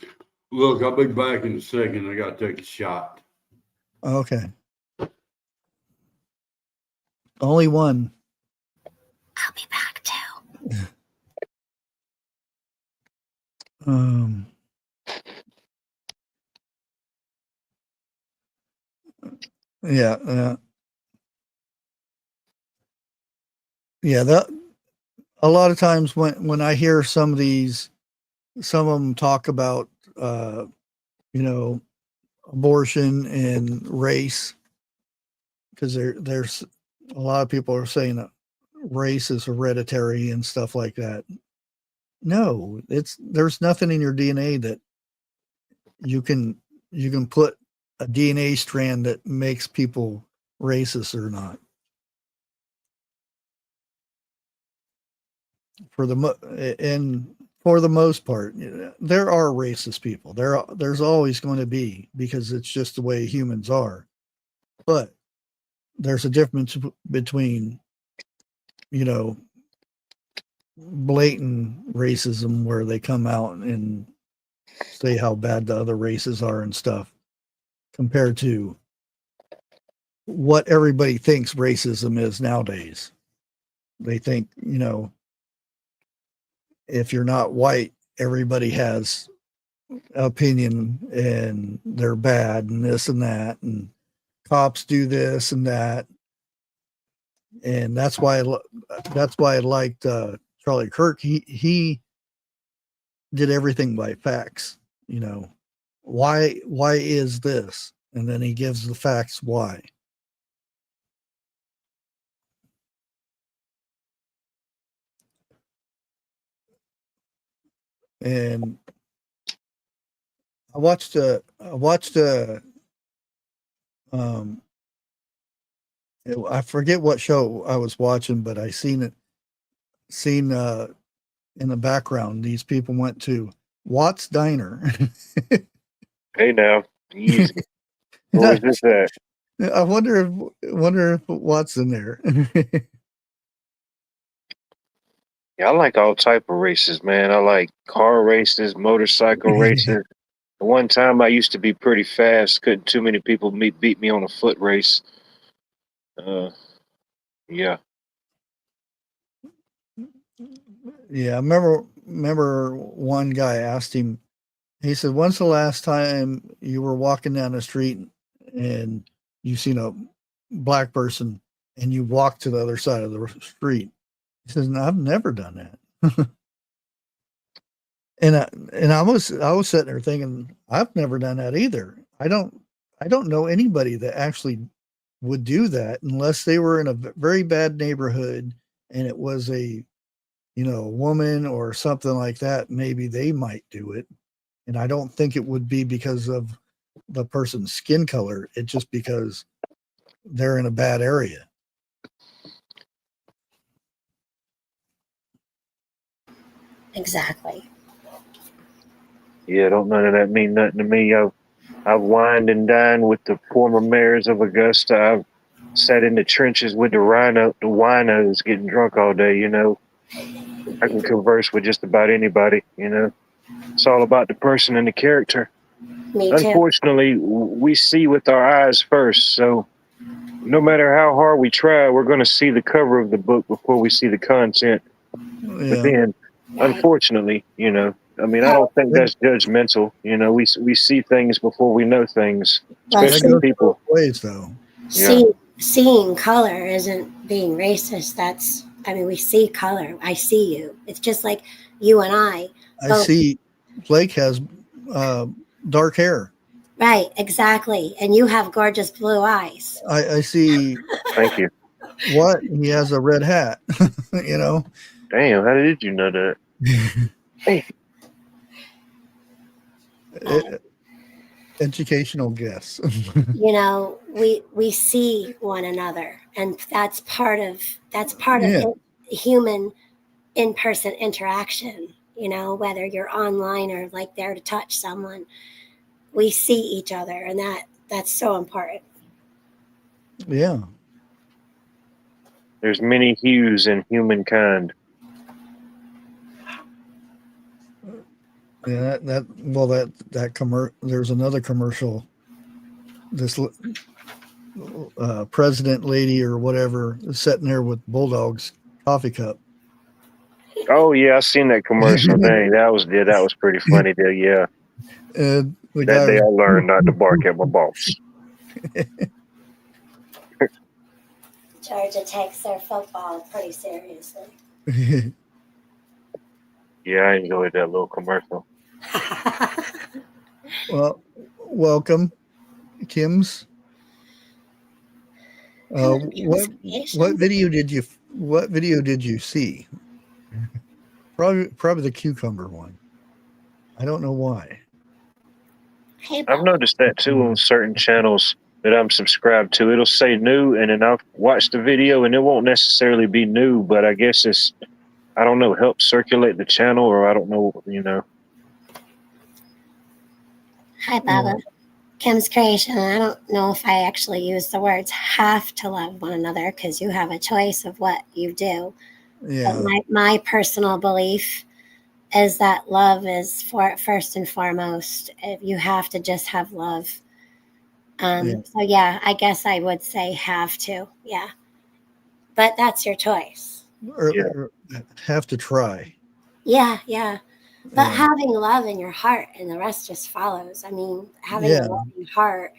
Yeah. Look, I'll be back in a second. I got to take a shot. Okay. Only one. I'll be back too. Yeah. Yeah. That a lot of times when I hear some of them talk about, abortion and race, because there's a lot of people are saying that race is hereditary and stuff like that. No, there's nothing in your DNA that you can put a DNA strand that makes people racist or not. For the most part, there are racist people. There's always going to be, because it's just the way humans are. But there's a difference between, blatant racism where they come out and say how bad the other races are and stuff, compared to what everybody thinks racism is nowadays. They think, if you're not white, everybody has opinion and they're bad and this and that, and cops do this and that. And that's why I liked Charlie Kirk. He did everything by facts. Why is this? And then he gives the facts why. And I watched I forget what show I was watching, but I seen in the background, these people went to Watt's Diner. Hey now, easy. Where's this at? I wonder if Watt's in there. Yeah, I like all type of races, man. I like car races, motorcycle races. One time I used to be pretty fast. Couldn't too many people beat me on a foot race. Yeah. Yeah, I remember one guy asked him, he said, when's the last time you were walking down the street and you seen a black person and you walked to the other side of the street? He says, no, I've never done that. and I was sitting there thinking, I've never done that either. I don't know anybody that actually would do that unless they were in a very bad neighborhood and it was a woman or something like that. Maybe they might do it. And I don't think it would be because of the person's skin color. It's just because they're in a bad area. Exactly. Yeah, don't none of that mean nothing to me. I've wined and dined with the former mayors of Augusta. I've sat in the trenches with the winos getting drunk all day, you know. I can converse with just about anybody, you know. It's all about the person and the character. Me too. Unfortunately, we see with our eyes first, so no matter how hard we try, we're going to see the cover of the book before we see the content. But Yeah. then, Right. unfortunately, you know, I mean, I don't think that's judgmental. You know, we see things before we know things, Well, That especially goes people. both ways, though. Yeah. seeing color isn't being racist. I mean, we see color. I see you. It's just like you and I. I both. see Blake has dark hair. Right, exactly. And you have gorgeous blue eyes. I see Thank you. what? He has a red hat, you know? Damn, how did you know that? Hey, Educational guess. You know, we see one another, and that's part of Yeah. human in-person interaction. You know, whether you're online or like there to touch someone, we see each other, and that's so important. Yeah. there's many hues in humankind. Yeah, there's another commercial. This president lady or whatever is sitting there with Bulldog's coffee cup. Oh yeah, I seen that commercial. Dang, that was pretty funny there. Yeah, And the that guy day I was, learned not to bark at my boss. Georgia takes their football pretty seriously. Yeah, I enjoyed that little commercial. well, welcome, Kim's. What video did you see? Probably the cucumber one. I don't know why. Hey, I've noticed that too on certain channels that I'm subscribed to. It'll say new, and then I'll watch the video, and it won't necessarily be new, but I guess it's, I don't know, help circulate the channel, or I don't know, you know. Hi, Baba. Kim's Creation. I don't know if I actually use the words have to love one another because you have a choice of what you do. Yeah. But my personal belief is that love is first and foremost. You have to just have love. So yeah, I guess I would say have to. Yeah. But that's your choice. Or have to try. Yeah, yeah. But having love in your heart and the rest just follows. I mean, having a loving heart.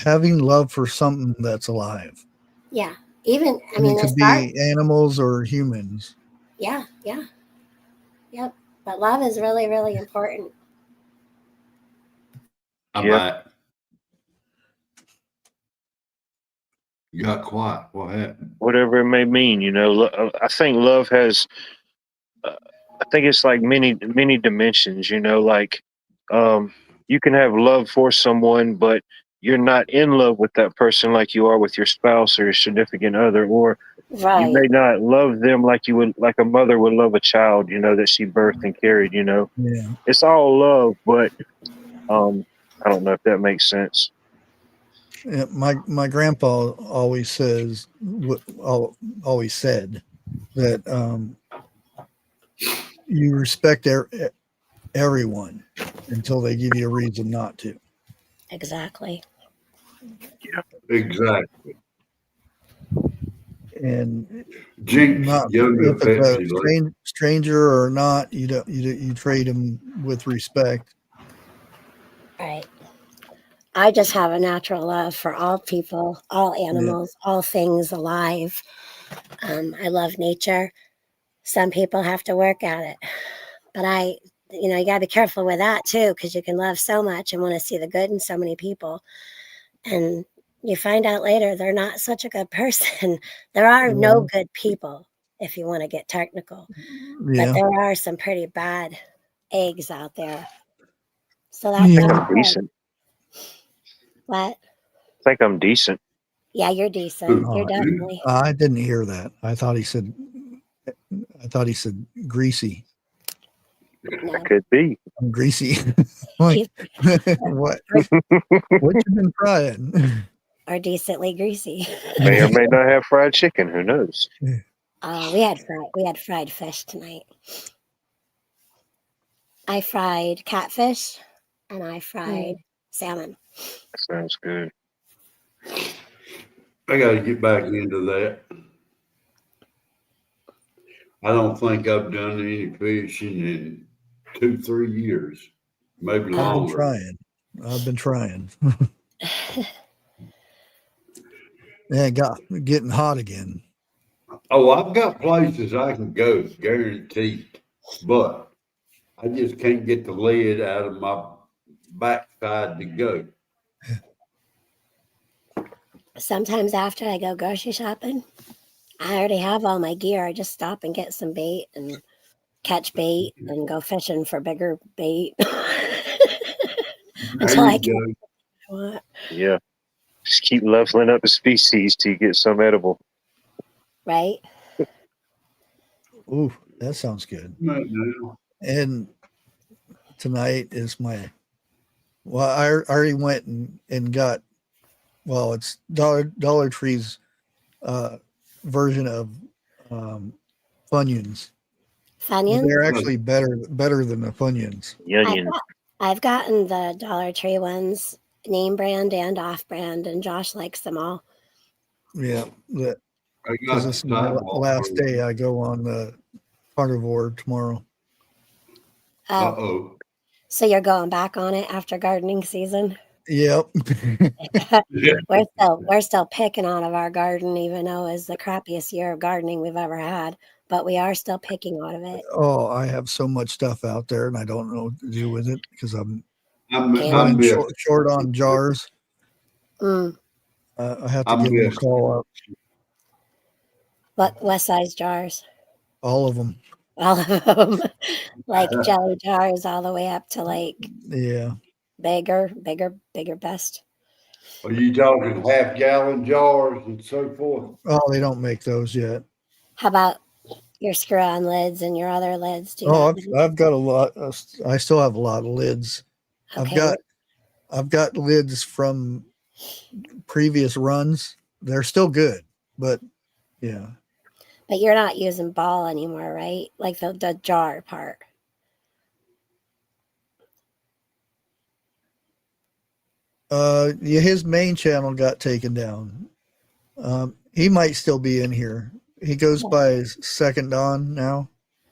Having love for something that's alive. Yeah. Even, I mean, it could be animals or humans. Yeah, yeah. Yep. But love is really, really important. I'm back. You got quiet. What happened? Whatever it may mean, you know. I think love has, I think it's like many dimensions, you know, like you can have love for someone, but you're not in love with that person like you are with your spouse or your significant other, or you may not love them like you would, like a mother would love a child, you know, that she birthed and carried, you know. Yeah. It's all love, but I don't know if that makes sense. Yeah, my grandpa always said that you respect everyone until they give you a reason not to. Exactly. Yeah. Exactly. And Jinx, not yoga, if it's a Pepsi, stranger or not, you treat them with respect. Right. I just have a natural love for all people, all animals, all things alive. I love nature. Some people have to work at it, but you gotta be careful with that too, because you can love so much and want to see the good in so many people, and you find out later they're not such a good person. There are no good people, if you want to get technical, but there are some pretty bad eggs out there. So I think I'm decent. What? I think I'm decent. Yeah, you're decent. You're definitely. I didn't hear that. I thought he said I thought he said greasy. No. That could be. I'm greasy. Like, what? What you been frying? Or decently greasy. May or may not have fried chicken. Who knows? We had fried fish tonight. I fried catfish and I fried salmon. That sounds good. I got to get back into that. I don't think I've done any fishing in 2-3 years, maybe I've been longer. trying. I've been trying. Yeah, it got getting hot again. Oh, I've got places I can go, guaranteed, but I just can't get the lead out of my backside to go. Sometimes after I go grocery shopping, I already have all my gear. I just stop and get some bait and catch bait and go fishing for bigger bait until I There can. you What? Yeah. Just keep leveling up the species till you get some edible. Right? Ooh, that sounds good. go. And tonight is my. Well, I already went and got. Well, it's Dollar Tree's version of Funyuns. Funyuns? They're actually better than the Funyuns. Onion. I've gotten the Dollar Tree ones, name brand and off brand, and Josh likes them all. Yeah, I because got this is my last day. I go on the carnivore tomorrow. Oh, Uh-oh. so you're going back on it after gardening season? Yep. Yeah. We're still picking out of our garden, even though it's the crappiest year of gardening we've ever had. But we are still picking out of it. Oh, I have so much stuff out there, and I don't know what to do with it because I'm I'm running missed. short on jars. Mm. I have to I'm give them a missed. call up. What size jars? All of them. All of them, like jelly jars, all the way up to like Yeah. bigger, best. Are you talking half-gallon jars and so forth? Oh, they don't make those yet. How about your screw-on lids and your other lids? Do you Oh, have I've got a lot. I still have a lot of lids. okay. I've got lids from previous runs. They're still good, but yeah. But you're not using ball anymore, right? Like the jar part. Yeah, his main channel got taken down. He might still be in here. He goes by his second Dawn now.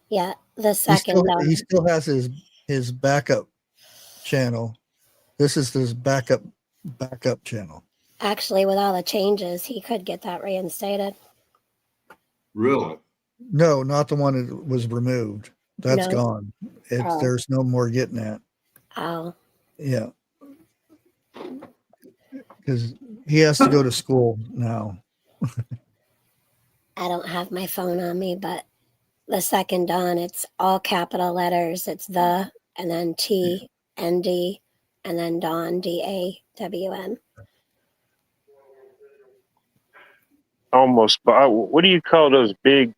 Yeah, the second. He still has his backup channel. This is his backup channel. Actually, with all the changes, he could get that reinstated. Really? No, not the one that was removed. That's No. gone. Oh. There's no more getting that. Oh, Yeah. Because he has to go to school now. I don't have my phone on me, but the second Dawn, it's all capital letters. It's the, and then T, N, D, and then Dawn, DAWN. Almost. But what do you call those big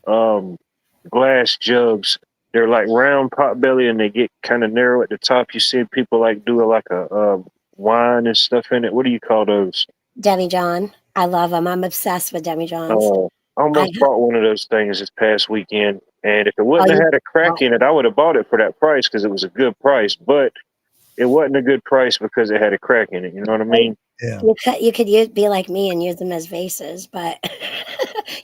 glass jugs? They're like round pot belly and they get kind of narrow at the top. You see people like do like a wine and stuff in it. What do you call those? Demi-John. I love them. I'm obsessed with Demi-Johns. Oh, I almost bought one of those things this past weekend. And if it wouldn't have had a crack in it, I would have bought it for that price because it was a good price. But it wasn't a good price because it had a crack in it. You know what I mean? Yeah. You could be like me and use them as vases, but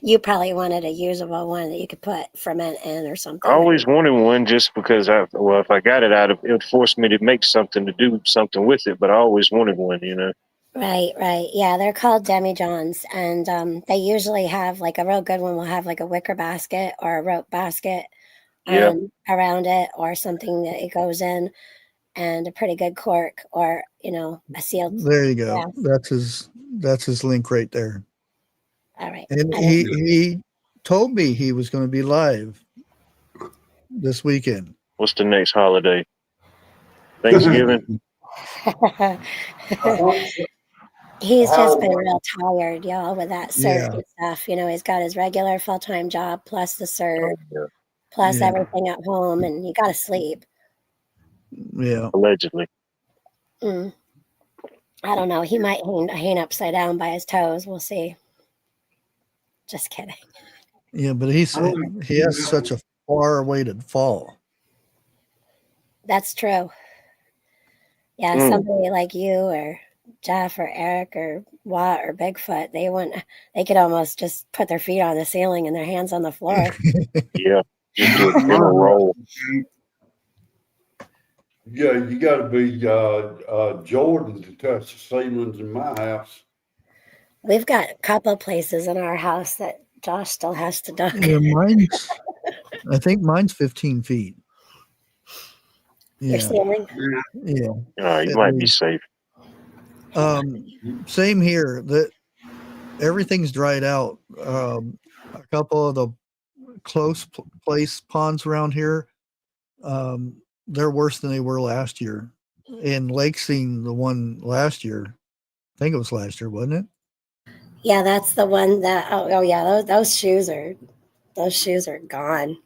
you probably wanted a usable one that you could put ferment in or something. I always wanted one just because if I got it it would force me to make something to do something with it. But I always wanted one, you know. Right. Yeah, they're called Demi-Johns, and they usually have like a real good one will have like a wicker basket or a rope basket around it or something that it goes in, and a pretty good cork or a sealed. There you go. glass. That's his link right there. All right. And he told me he was going to be live this weekend. What's the next holiday? Thanksgiving. He's just been How- real tired, y'all, with that Yeah. cert and stuff. You know, he's got his regular full-time job plus the cert, Oh, yeah. plus Yeah. everything at home, and you got to sleep. Yeah. Allegedly. Mm. I don't know. He might hang upside down by his toes. We'll see. Just kidding. Yeah, but I he like- has such a far awaited fall. That's true. Yeah, Mm. somebody like you or Jeff or Eric or Watt or Bigfoot, they could almost just put their feet on the ceiling and their hands on the floor. Yeah. Just do a general roll. Yeah, you got to be Jordan to touch the ceilings in my house. We've got a couple places in our house that Josh still has to duck. Yeah, I think mine's 15 feet. Your Yeah. ceiling? Yeah. You At might be least. safe. Same here. That everything's dried out. A couple of the close place ponds around here, they're worse than they were last year. And Lake Scene, the one last year, I think it was last year, wasn't it? Yeah, that's the one that. Oh yeah, those shoes are gone.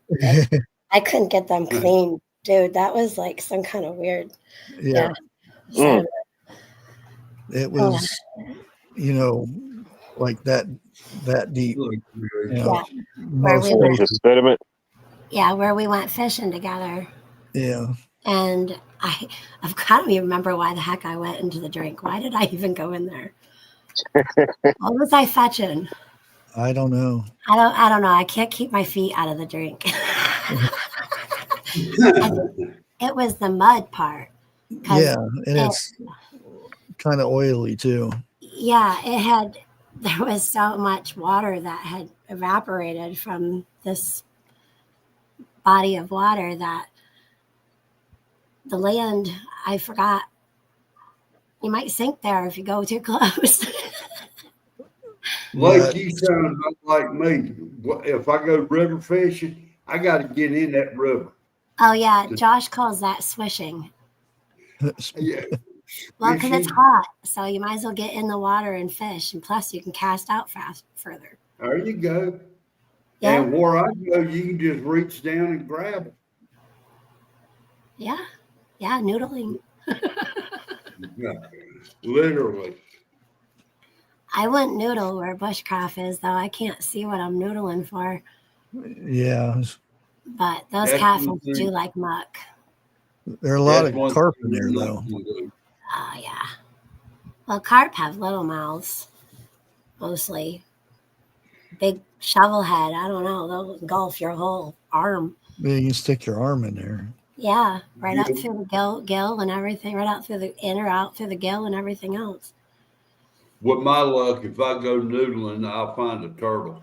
I couldn't get them clean, dude. That was like some kind of weird. Yeah. Mm. It was, like that deep. Yeah. Most we went- The places. sediment. Yeah, where we went fishing together. Yeah. And I don't even remember why the heck I went into the drink. Why did I even go in there? What was I fetching? I don't know. I don't know. I can't keep my feet out of the drink. It was the mud part. Yeah, and it's kind of oily too. Yeah, there was so much water that had evaporated from this body of water that the land, I forgot, you might sink there if you go too close. Like you sound like me. If I go river fishing, I got to get in that river. Oh yeah, Josh calls that swishing. Yeah. Well, because it's Fishing. hot, so you might as well get in the water and fish, and plus you can cast out further. There you go. Yeah, And where I go, you can just reach down and grab it. yeah, noodling. Yeah. Literally. I wouldn't noodle where bushcraft is, though. I can't see what I'm noodling for. Yeah, But those That's catfish one thing. do like muck. there are a lot That's one of carp in thing there I'm though. not gonna do. Oh yeah. Well, carp have little mouths, mostly. Big shovel head. I don't know. They'll engulf your whole arm. Yeah, you can stick your arm in there. Yeah, right up Yeah. through the gill and everything. Right out through the in or out through the gill and everything else. With my luck, if I go noodling, I'll find a turtle.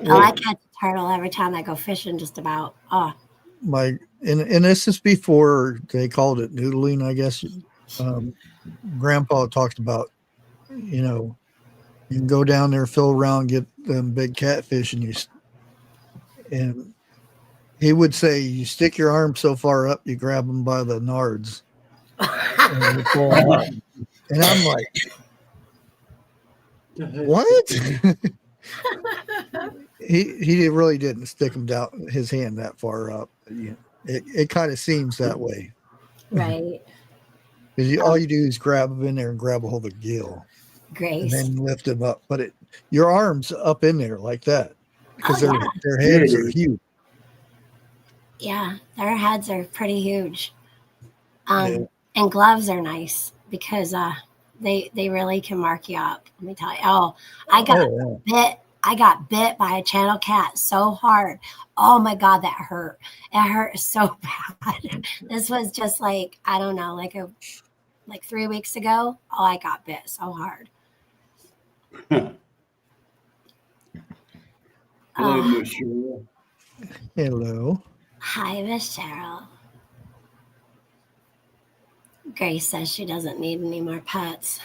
Oh, I catch a turtle every time I go fishing. Just about. Oh, And this is before they called it noodling, I guess. Grandpa talked about, you can go down there, fill around, get them big catfish, and he would say you stick your arm so far up, you grab them by the nards, and, you pull 'em up. And I'm like, what? He really didn't stick him down his hand that far up. It kind of seems that way. right. Because all you do is grab them in there and grab a hold of the gill and Grace. then lift them up. But your arm's up in there like that because Oh, yeah. their heads Yeah. are huge. Yeah, their heads are pretty huge. Yeah. And gloves are nice because they really can mark you up. Let me tell you. Oh, I got bit by a channel cat so hard. Oh my God, that hurt. It hurt so bad. This was just like, I don't know, like 3 weeks ago. Oh, I got bit so hard. Hello, Miss Cheryl. Hello. Hi, Miss Cheryl. Grace says she doesn't need any more pets.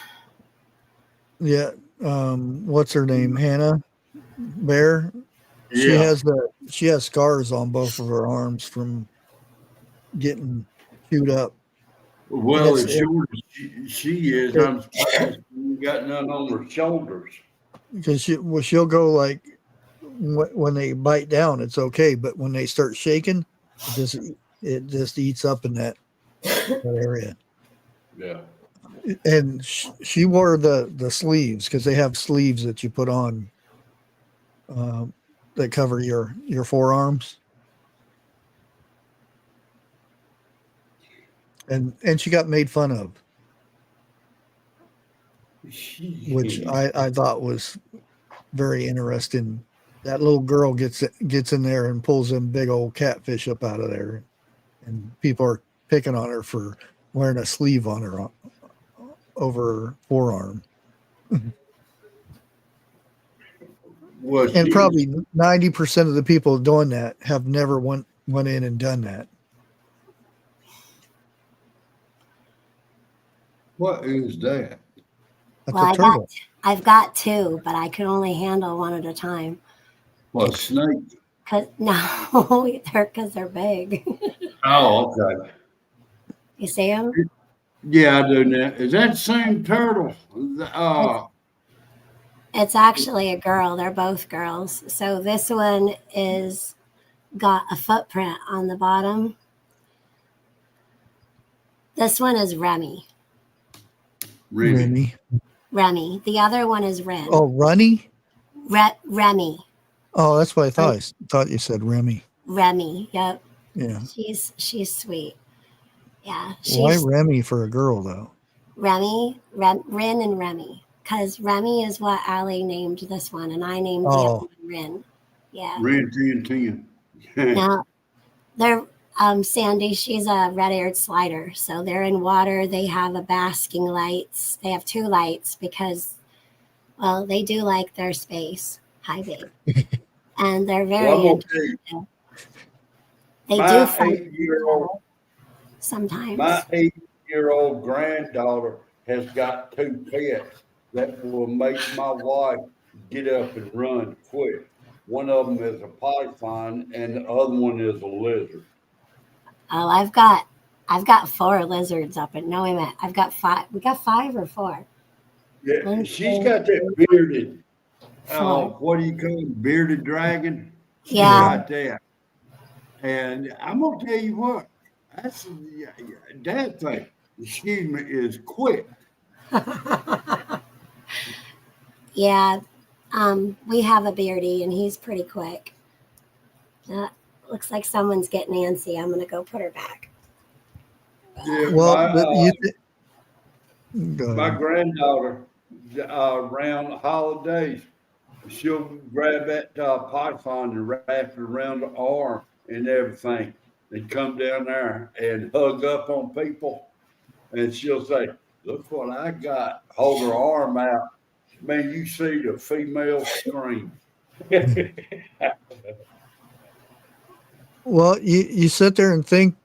Yeah. What's her name? Hannah Bear. Yeah. She has scars on both of her arms from getting chewed up. Well, Yes, as short as she is, I'm surprised she got none on her shoulders. because she'll go like when they bite down, it's okay, but when they start shaking, it just eats up in that area. Yeah. And she wore the sleeves because they have sleeves that you put on that cover your forearms. And she got made fun of, which I thought was very interesting. That little girl gets in there and pulls them big old catfish up out of there, and people are picking on her for wearing a sleeve on her over her forearm. And probably 90% of the people doing that have never went in and done that. What is that? That's Well, a turtle. I've got two, but I can only handle one at a time. What, snake? No, they're big. Oh, okay. You see them? Yeah, I do now. Is that the same turtle? It's actually a girl. They're both girls. So this one is got a footprint on the bottom. This one is Remy. Remy. The other one is Ren. Oh, Runny? Remy. Oh, that's what I thought. I thought you said Remy. Remy. Yep. Yeah. She's sweet. Yeah. Why Remy for a girl though? Ren and Remy. Because Remy is what Allie named this one, and I named the other one Ren. Yeah. Ren 10. Now, they're Sandy, she's a red-eared slider. So they're in water. They have a basking lights. They have two lights because, well, they do like their space. Hi, babe. And they're very intelligent. They do fight sometimes. My 8-year-old granddaughter has got two pets that will make my wife get up and run quick. One of them is a python, and the other one is a lizard. Oh, I've got 4 lizards up at no, I've got 5. We got 5 or 4. Yeah, she's got that bearded. What do you call it? Bearded dragon. She's got that. And I'm gonna tell you what, that's that thing. Excuse me, is quick. Yeah. We have a beardy, and he's pretty quick. Looks like someone's getting antsy. I'm gonna go put her back. Yeah, well, my granddaughter, around the holidays, she'll grab that python and wrap it around the arm and everything, and come down there and hug up on people, and she'll say, "Look what I got!" Hold her arm out. Man, you see the female scream. Well, you sit there and think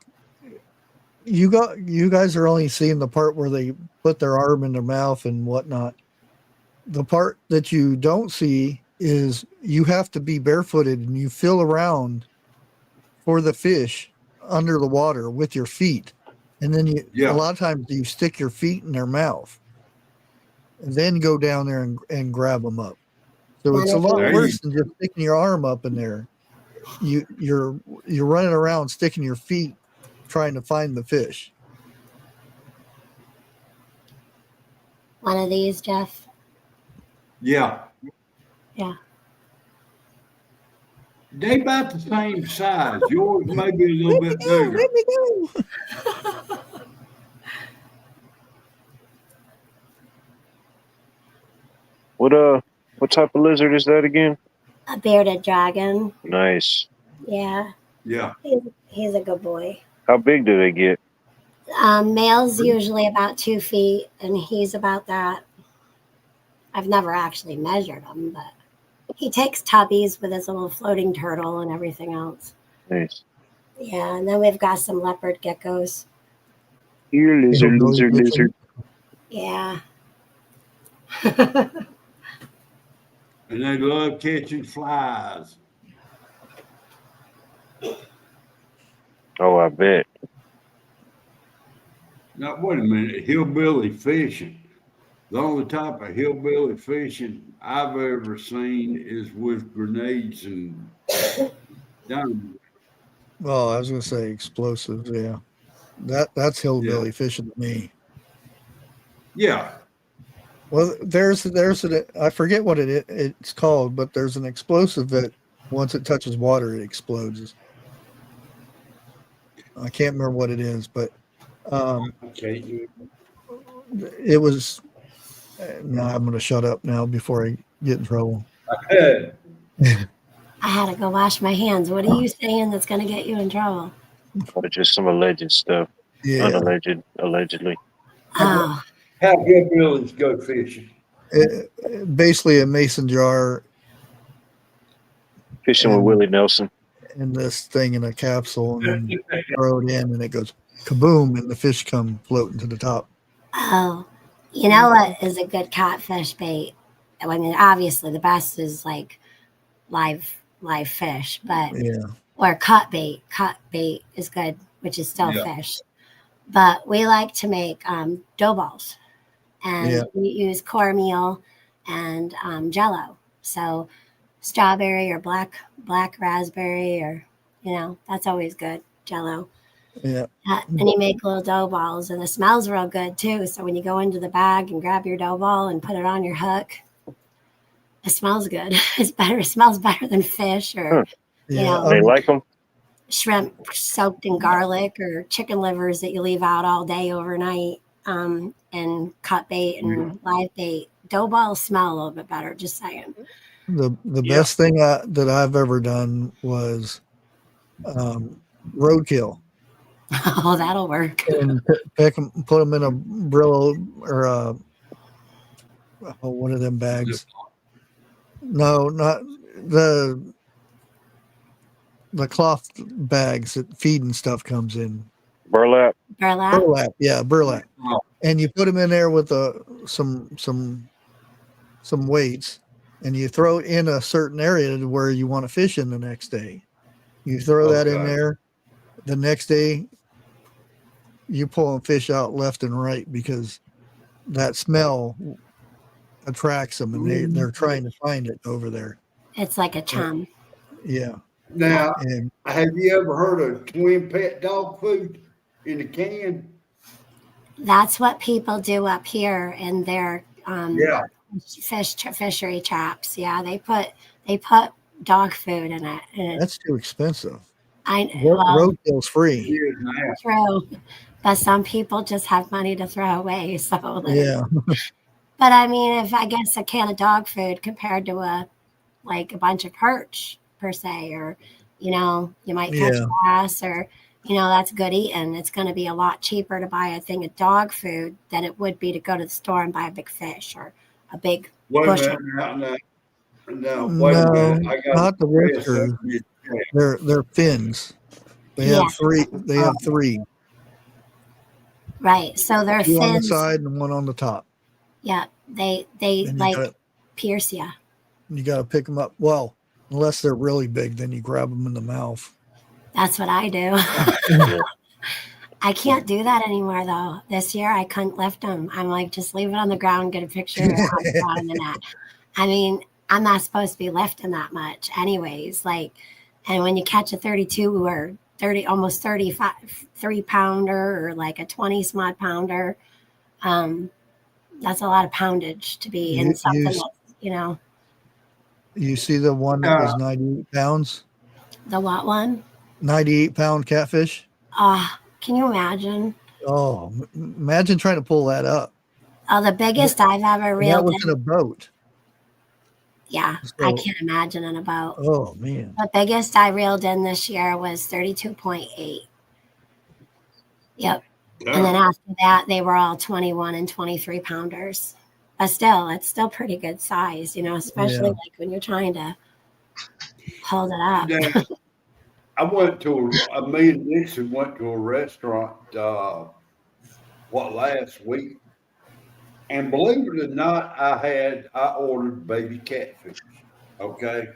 you guys are only seeing the part where they put their arm in their mouth and whatnot. The part that you don't see is you have to be barefooted and you feel around for the fish under the water with your feet. And then a lot of times you stick your feet in their mouth and then go down there and grab them up. So it's a lot worse than just sticking your arm up in there. You're running around sticking your feet trying to find the fish. One of these, Jeff? Yeah. Yeah. They about the same size. Yours may be a little bit bigger. Let me go. What type of lizard is that again? A bearded dragon. Nice. Yeah. Yeah. He's a good boy. How big do they get? Male's usually about 2 feet, and he's about that. I've never actually measured him, but he takes tubbies with his little floating turtle and everything else. Nice. Yeah, and then we've got some leopard geckos. Here, lizard. Yeah. And they love catching flies. Oh, I bet. Now, wait a minute. Hillbilly fishing. The only type of hillbilly fishing I've ever seen is with grenades and dynamite. Well, I was gonna say explosives. Yeah, that's hillbilly fishing to me. Yeah. Well, I forget what it's called, but there's an explosive that once it touches water, it explodes. I can't remember what it is, but Okay. it was. No, I'm going to shut up now before I get in trouble. I I had to go wash my hands. What are you saying that's going to get you in trouble? Or just some alleged stuff, Yeah, allegedly. Oh, How hillbillies go fishing. basically a mason jar Fishing with and Willie Nelson. this thing in a capsule, and then throw it in, and it goes kaboom, and the fish come floating to the top. oh. You know what is a good catfish bait? I mean, obviously the best is like live fish, but Yeah, or cut bait. Cut bait is good, which is still Yeah. fish. But we like to make dough balls, and Yeah. we use cornmeal and Jello. So strawberry or black raspberry, or that's always good. Jello. yeah. And you make little dough balls, and it smells real good too. So when you go into the bag and grab your dough ball and put it on your hook, it smells good. It's better. It smells better than fish or Yeah, They like them. shrimp soaked in garlic or chicken livers that you leave out all day overnight. And cut bait and live bait. Dough balls smell a little bit better. Just saying. the Yeah. best thing that I've ever done was roadkill. Oh, that'll work. And pick them, put them in a Brillo or one of them bags. No, not the cloth bags that feeding stuff comes in. Burlap. Burlap. Burlap, yeah, burlap. Oh. And you put them in there with some weights, and you throw it in a certain area to where you want to fish in the next day. You throw that in Okay. there. The next day, you pull fish out left and right because that smell attracts them, and they're trying to find it over there. It's like a chum. Yeah. Now, And have you ever heard of twin pet dog food in a can? That's what people do up here in their Yeah. fishery traps. Yeah, they put dog food in it. And that's too expensive. well, Roadkill's free. Years now. true, but some people just have money to throw away. So Yeah. But I mean, if I guess a can of dog food compared to a bunch of perch per se, or you might catch Yeah. bass, or that's good eating. It's going to be a lot cheaper to buy a thing of dog food than it would be to go to the store and buy a big fish or a big Wait bush. a minute. No, wait a No, minute. I got not the whiskers. They're fins. They Yeah. have three. They have three. Right. So their Two on the fins. side and one on the top. Yeah. They And pierce you. you got to pick them up. Well, unless they're really big, then you grab them in the mouth. That's what I do. I can't do that anymore, though. This year, I couldn't lift them. I'm like, just leave it on the ground, get a picture on the bottom of the net. I mean, I'm not supposed to be lifting that much anyways. And when you catch a 32 or 30, almost 35, 3-pounder or like a 20 some odd pounder, that's a lot of poundage to be in something that's, You see the one that was 98 pounds? The what one? 98-pound catfish. Can you imagine? Oh, imagine trying to pull that up. Oh, the biggest I've ever That reeled was in a boat. Yeah, I can't imagine in a boat. Oh, man. The biggest I reeled in this year was 32.8. Yep. And then after that, they were all 21 and 23 pounders. But still, it's still pretty good size, especially when you're trying to hold it up. Yeah. Me and Nixon went to a restaurant, last week. And believe it or not, I ordered baby catfish. Okay.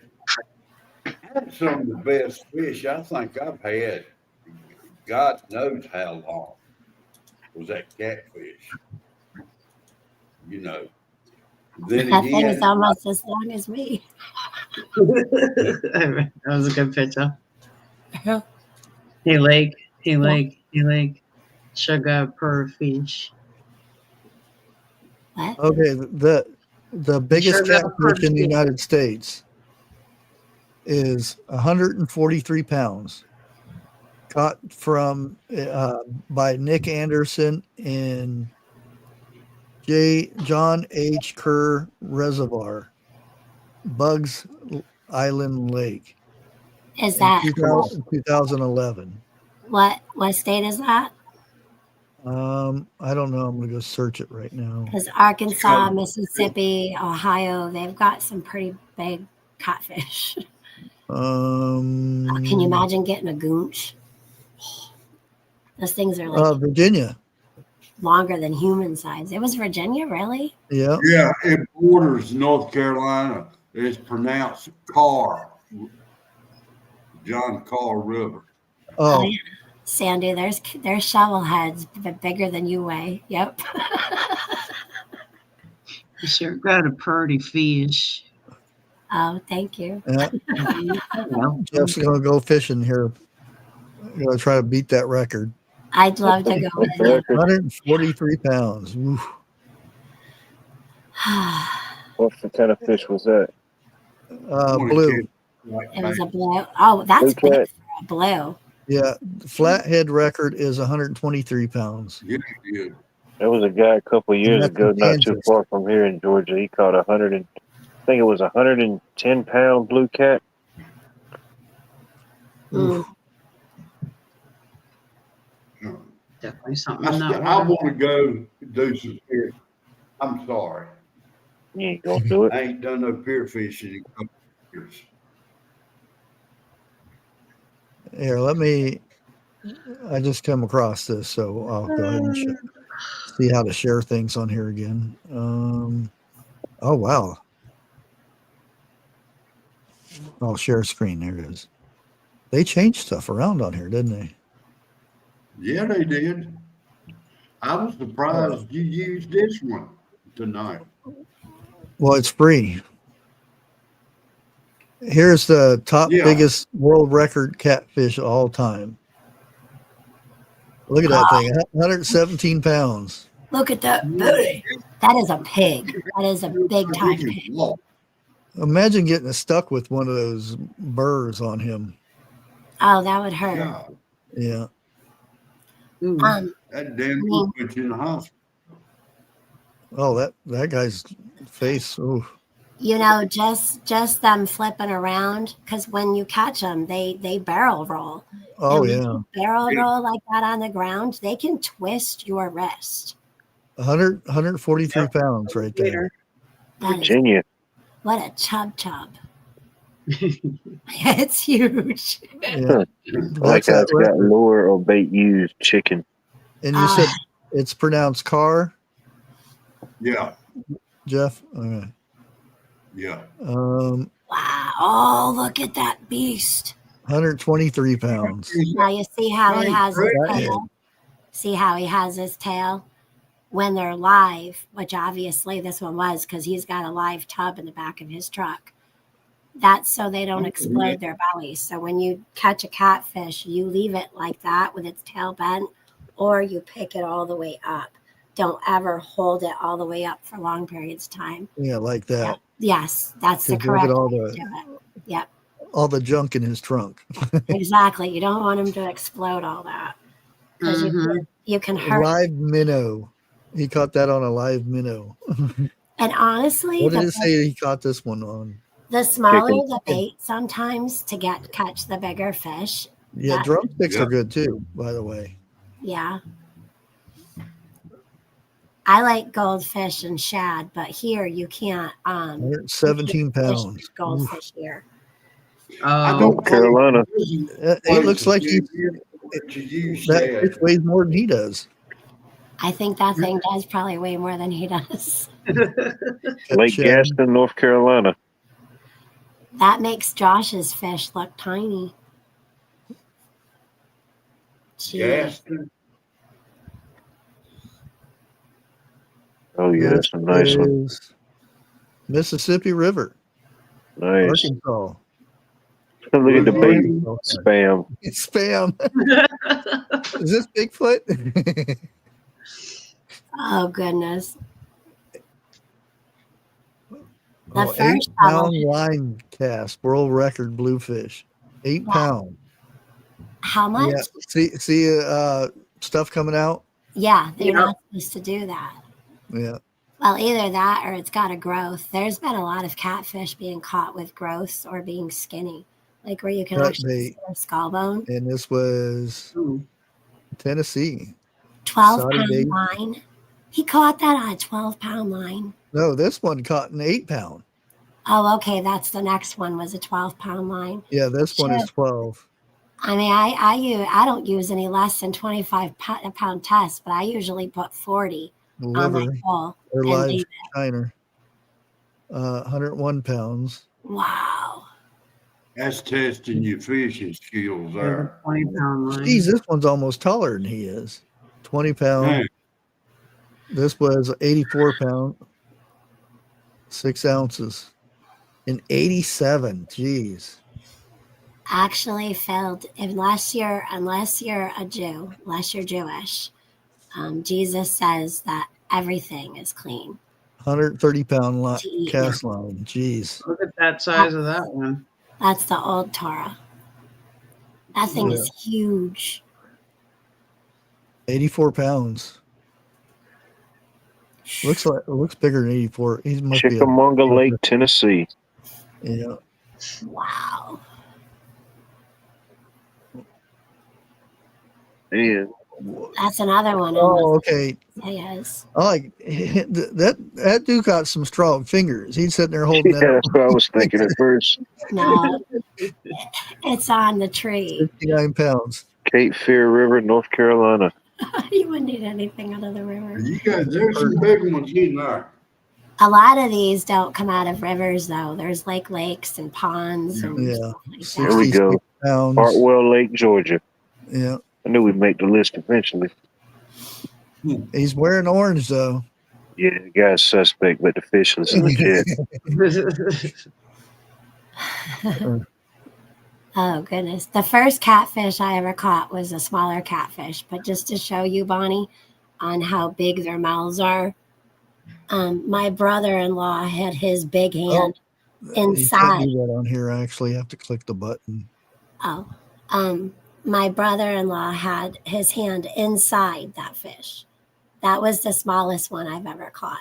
I had some of the best fish I think I've had. God knows how long was that catfish. you know. Then That thing is again, almost as long as me. That was a good picture. Hey lake, hey lake, hey lake. Sugar per fish. What? Okay, the biggest Sugar per catfish in the fish. United States is 143 pounds, caught from by Nick Anderson in John H. Kerr Reservoir, Bugs Island Lake, Is in that 2011. what state is that? I don't know. I'm gonna go search it right now. Because Arkansas, Mississippi, Ohio, they've got some pretty big catfish. Can you imagine getting a goonch? Those things are like Virginia. longer than human size. It was Virginia, really? Yeah. yeah, it borders North Carolina. It's pronounced Carr, John Carr River. Oh, yeah. Sandy, there's shovel heads bigger than you weigh. Yep. You sure got a pretty fish. Oh, thank you. yeah. Jeff's gonna go fishing here. Gonna try to beat that record. I'd love to go with you. 143 pounds. Oof. What kind of fish was that? Blue. It was a blue. Oh, that's Blue big cat. for a blue. Yeah, the flathead record is 123 pounds. Yeah, yeah. There was a guy a couple of years that's ago, in not too Kansas. far from here in Georgia. He caught I think it was 110-pound blue cat. Oof. Definitely something. I want to go do some pier. I'm sorry. You ain't gonna do it. I ain't done no pier fishing in a couple of years. Here, I just come across this, so I'll go ahead and see how to share things on here again. Oh, wow. I'll share screen. There it is. They changed stuff around on here, didn't they? Yeah, they did. I was surprised you used this one tonight. Well, it's free. Here's the top biggest world record catfish of all time. Look at that thing, 117 pounds. Look at that booty. That is a pig. That is a big time pig. Imagine getting stuck with one of those burrs on him. Oh, that would hurt. Yeah. That damn thing put you in the hospital. Oh, that guy's face. Oh. You know, just them flipping around, because when you catch them, they barrel roll. Oh, and yeah. Barrel roll like that on the ground, they can twist your wrist. 143 pounds right there. Virginia. What a chub. It's huge. Yeah. Like how it's got lure or bait used chicken. And you said it's pronounced Carr? Yeah. Jeff? Okay. Yeah. Wow. Oh, look at that beast. 123 pounds. Now you see how he has his tail? See how he has his tail? When they're live, which obviously this one was because he's got a live tub in the back of his truck. That's so they don't explode their bellies. So when you catch a catfish, you leave it like that with its tail bent, or you pick it all the way up. Don't ever hold it all the way up for long periods of time. Yeah, like that. Yeah. Yes, that's the correct way to do it. Yep. All the junk in his trunk. Exactly. You don't want him to explode all that. Because you can hurt. Live minnow. He caught that on a live minnow. And honestly, what did it say he caught this one on? The smaller the bait sometimes to catch the bigger fish. Yeah, drumsticks are good too, by the way. Yeah. I like goldfish and shad, but here you can't 17 pounds. Goldfish here. North Carolina. It looks like that fish weighs more than he does. I think that thing does probably weigh more than he does. Lake Gaston, North Carolina. That makes Josh's fish look tiny. Gaston. Oh yeah, This that's a nice one. is Mississippi River, Nice. Arkansas. Look at the bait Arkansas. spam. It's spam. Is this Bigfoot? Oh goodness. The Oh, first 8-pound bubble. line cast, world record bluefish. 8 Wow. pound. How much? Yeah. See, stuff coming out. Yeah, they're Yep. not supposed to do that. Yeah. Well, either that or it's got a growth. There's been a lot of catfish being caught with growths or being skinny, like where you can Cut actually bait. see their skull bone. And this was Ooh. Tennessee. 12 Saudi pound bait. line. He caught that on a 12-pound line. No, this one caught an 8-pound. Oh, okay. That's the next one was a 12-pound line. Yeah, this one is Shit. 12. I mean, I don't use any less than 25-pound test, but I usually put 40 on my Liver pole or and live leave it. shiner. 101 pounds. Wow. That's testing your fishing skills there. 20-pound line. Geez, this one's almost taller than he is. 20 pound. Hey, This was 84 pound. 6 ounces. And 87. Jeez. Actually, Phil, unless you're a Jew, unless you're Jewish, Jesus says that everything is clean. 130 pound To eat cast line. Jeez. Look at that size of that one. That's the old Torah. That thing is huge. 84 pounds. Looks bigger than 84. He must be Chickamauga Lake, Tennessee. Yeah. Wow. Yeah. That's another one. Oh, okay. Yes. I like that dude got some strong fingers. He's sitting there holding Yeah, that that's what I was thinking at first. No, it's on the tree. 59 pounds. Cape Fear River, North Carolina. You wouldn't need anything out of the river. you guys, there's some big ones in there. A lot of these don't come out of rivers, though. There's like lakes and ponds and Yeah. stuff like There we that. go. 66 pounds. Hartwell Lake, Georgia. Yeah. I knew we'd make the list eventually. He's wearing orange though. Yeah, the guy's suspect, but the fish was legit. Oh, goodness. The first catfish I ever caught was a smaller catfish. But just to show you, Bonnie, on how big their mouths are, my brother-in-law had his big hand You can't inside. do that on here. I actually have to click the button. Oh, my brother-in-law had his hand inside that fish. That was the smallest one I've ever caught.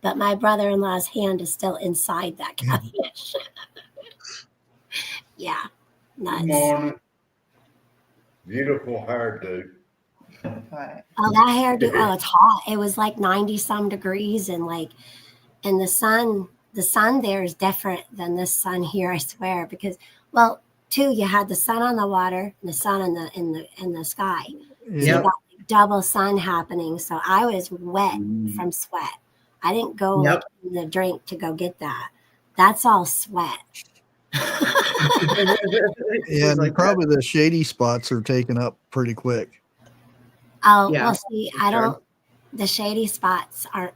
But my brother-in-law's hand is still inside that catfish. Yeah, nuts. Good morning. Beautiful hairdo. Right. Oh, that hairdo! Oh, it's hot. It was like 90-some degrees, and the sun there is different than this sun here. I swear, because you had the sun on the water and the sun in the sky. So you Yeah. got like double sun happening. So I was wet from sweat. I didn't go like in the drink to go get that. That's all sweat. Yeah, and probably the shady spots are taken up pretty quick. Oh, Yeah, well, see, for I sure. don't. The shady spots aren't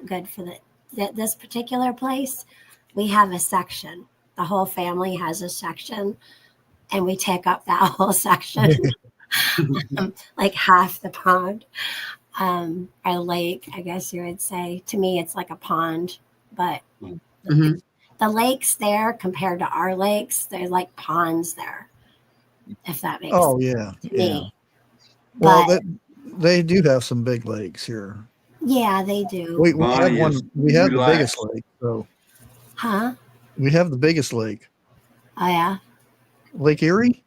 good for this particular place. We have a section. The whole family has a section, and we take up that whole section, like half the pond, or lake, I guess you would say. To me, it's like a pond, but Mhm. the lakes there compared to our lakes, they're like ponds there. If that makes Oh sense yeah, to yeah. me. Well, But they do have some big lakes here. yeah, they do. We Bonnie had one. is We have the relaxed. biggest lake. So Huh? we have the biggest lake, Oh yeah. Lake Erie.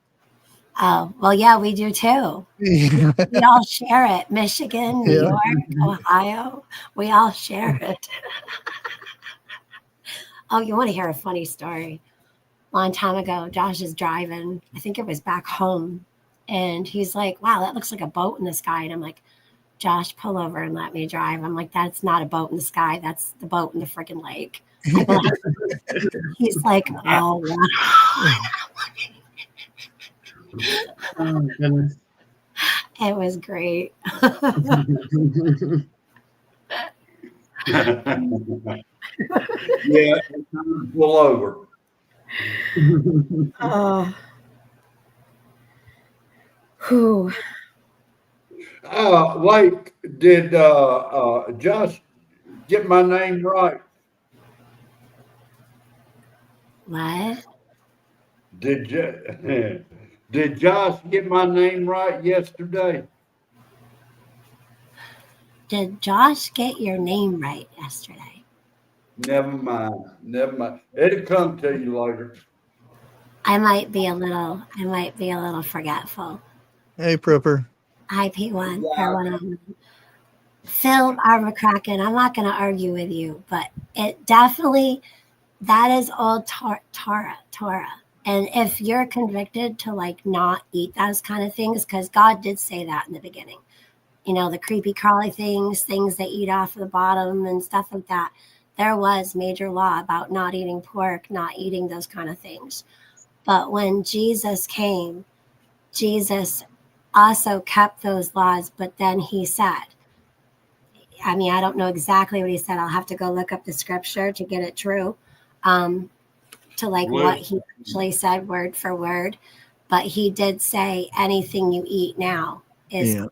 Oh, well, yeah, we do too. Yeah. We all share it. Michigan, New Yeah. York, Ohio, we all share it. Oh, you want to hear a funny story? Long time ago, Josh is driving. I think it was back home. And he's like, wow, that looks like a boat in the sky. And I'm like, Josh, pull over and let me drive. I'm like, that's not a boat in the sky. That's the boat in the freaking lake. He's like, oh, wow. Oh, goodness. It was great. Yeah, it's time to pull over. Oh. Whew. Wait, did Josh get my name right? What? Did did Josh get my name right yesterday? Did Josh get your name right yesterday? Never mind. Never mind. It'll come to you later. I might be a little forgetful. Hey, Pripper. Hi, P1 Yeah. or 101. Phil Armacracken, I'm not going to argue with you, but it definitely, that is all Torah. And if you're convicted to like not eat those kind of things, because God did say that in the beginning, you know, the creepy crawly things they eat off the bottom and stuff like that. There was major law about not eating pork, not eating those kind of things. But when Jesus came, Jesus also kept those laws, but then he said, I mean, I don't know exactly what he said. I'll have to go look up the scripture to get it true, to like what he actually said word for word. But he did say anything you eat now is clean.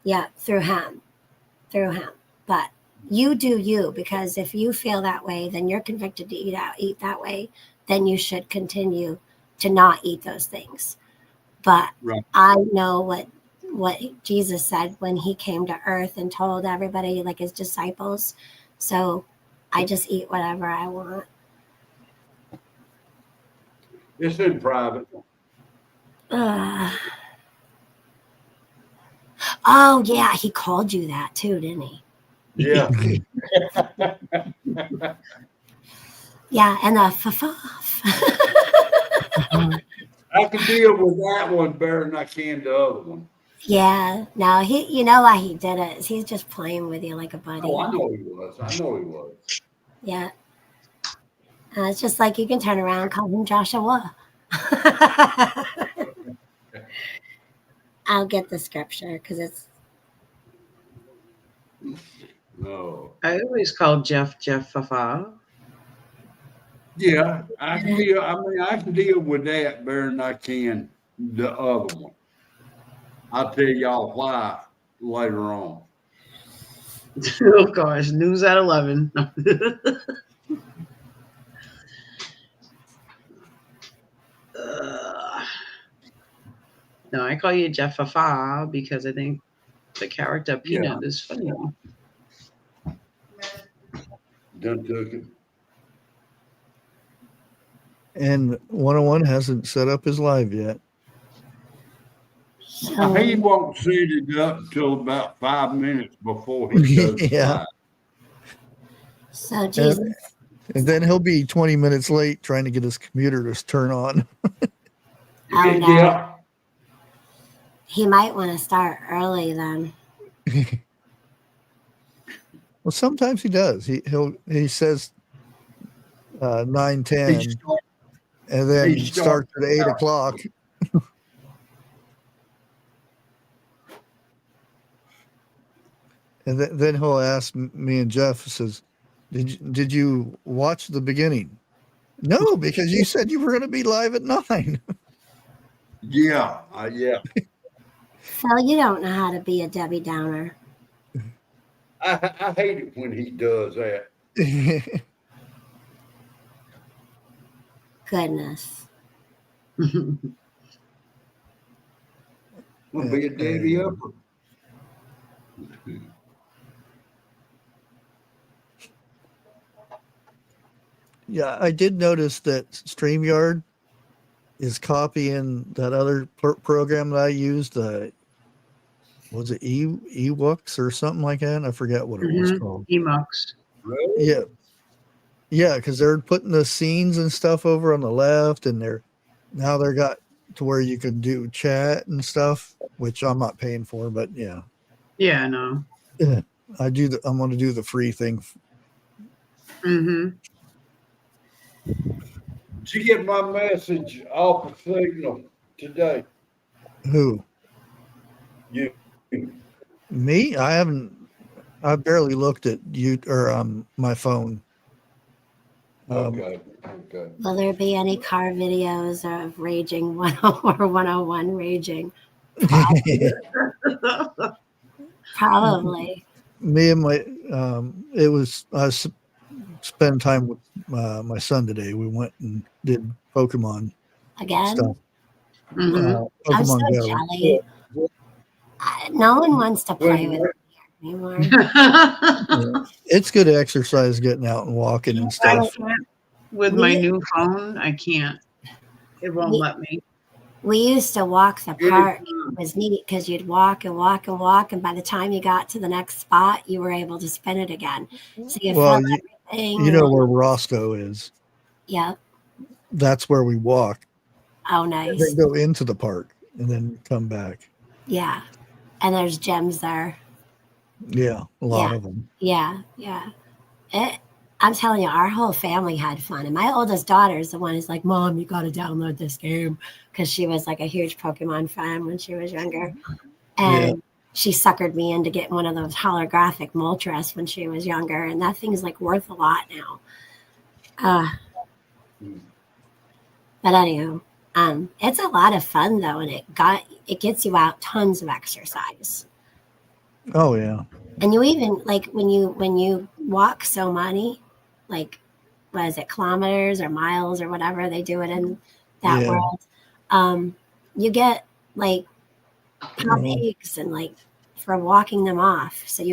Yeah, through him. But you do you, because if you feel that way, then you're convicted to eat that way. Then you should continue to not eat those things. But Right. I know what Jesus said when he came to earth and told everybody, like his disciples. So I just eat whatever I want. It's in private. Oh yeah, he called you that too, didn't he? Yeah. Yeah, and the I can deal with that one better than I can the other one. Yeah, no, you know why he did it. He's just playing with you like a buddy. Oh, I know he was. Yeah. It's just like you can turn around and call him Joshua. I'll get the scripture because it's. No. I always call Jeff Fafa. Yeah, I can deal with that better than I can the other one. I'll tell y'all why later on. Oh gosh, news at 11. No, I call you Jeff Fafa because I think the character Peanut is funny. Done took it. And 101 hasn't set up his live yet. He won't set it up until about 5 minutes before he goes live. So Jesus. And then he'll be 20 minutes late trying to get his computer to turn on. Oh, no. Yeah. He might want to start early then. Well, sometimes he does. He says 9:10, and then starts at 8 o'clock. And then he'll ask me and Jeff, says, "Did you watch the beginning?" No, because you said you were going to be live at 9. Yeah. Phil, you don't know how to be a Debbie Downer. I hate it when he does that. Goodness. We'll be a Debbie upper. Yeah, I did notice that StreamYard is copying that other program that I used. Was it Ewux or something like that? I forget what it was called. Emux. Really? Yeah, because they're putting the scenes and stuff over on the left, and they're got to where you can do chat and stuff, which I'm not paying for, but yeah. Yeah, no. I'm going to do the free thing. Mm-hmm. Did you get my message off the signal today? Who? You. Me? I haven't. I barely looked at you or my phone. Okay. Will there be any car videos of Raging 10 or 101 Raging? Probably. Me and my I spent time with my son today. We went and did Pokemon Again? stuff. Mhm. I'm so Pokemon Go. jelly. No one wants to play with me anymore. Yeah. It's good exercise getting out and walking and I stuff. can't with my new phone. I can't. It won't We- let me. We used to walk the park. It was neat because you'd walk and walk and walk, and by the time you got to the next spot, you were able to spin it again. So you Well, felt everything. you know where Roscoe is. Yeah. That's where we walk. Oh, Then nice. go into the park and then come back. Yeah. And there's gems there. Yeah, a lot Yeah. of them. Yeah. Yeah. I'm telling you, our whole family had fun. And my oldest daughter is the one who's like, Mom, you got to download this game. Because she was like a huge Pokemon fan when she was younger. And she suckered me into getting one of those holographic Moltres when she was younger. And that thing's like worth a lot now. But anyhow, it's a lot of fun though. And it gets you out tons of exercise. Oh yeah. And you even like when you walk so many, like what is it, kilometers or miles or whatever they do it in that Yeah. world, you get like top eggs and like for walking them off. So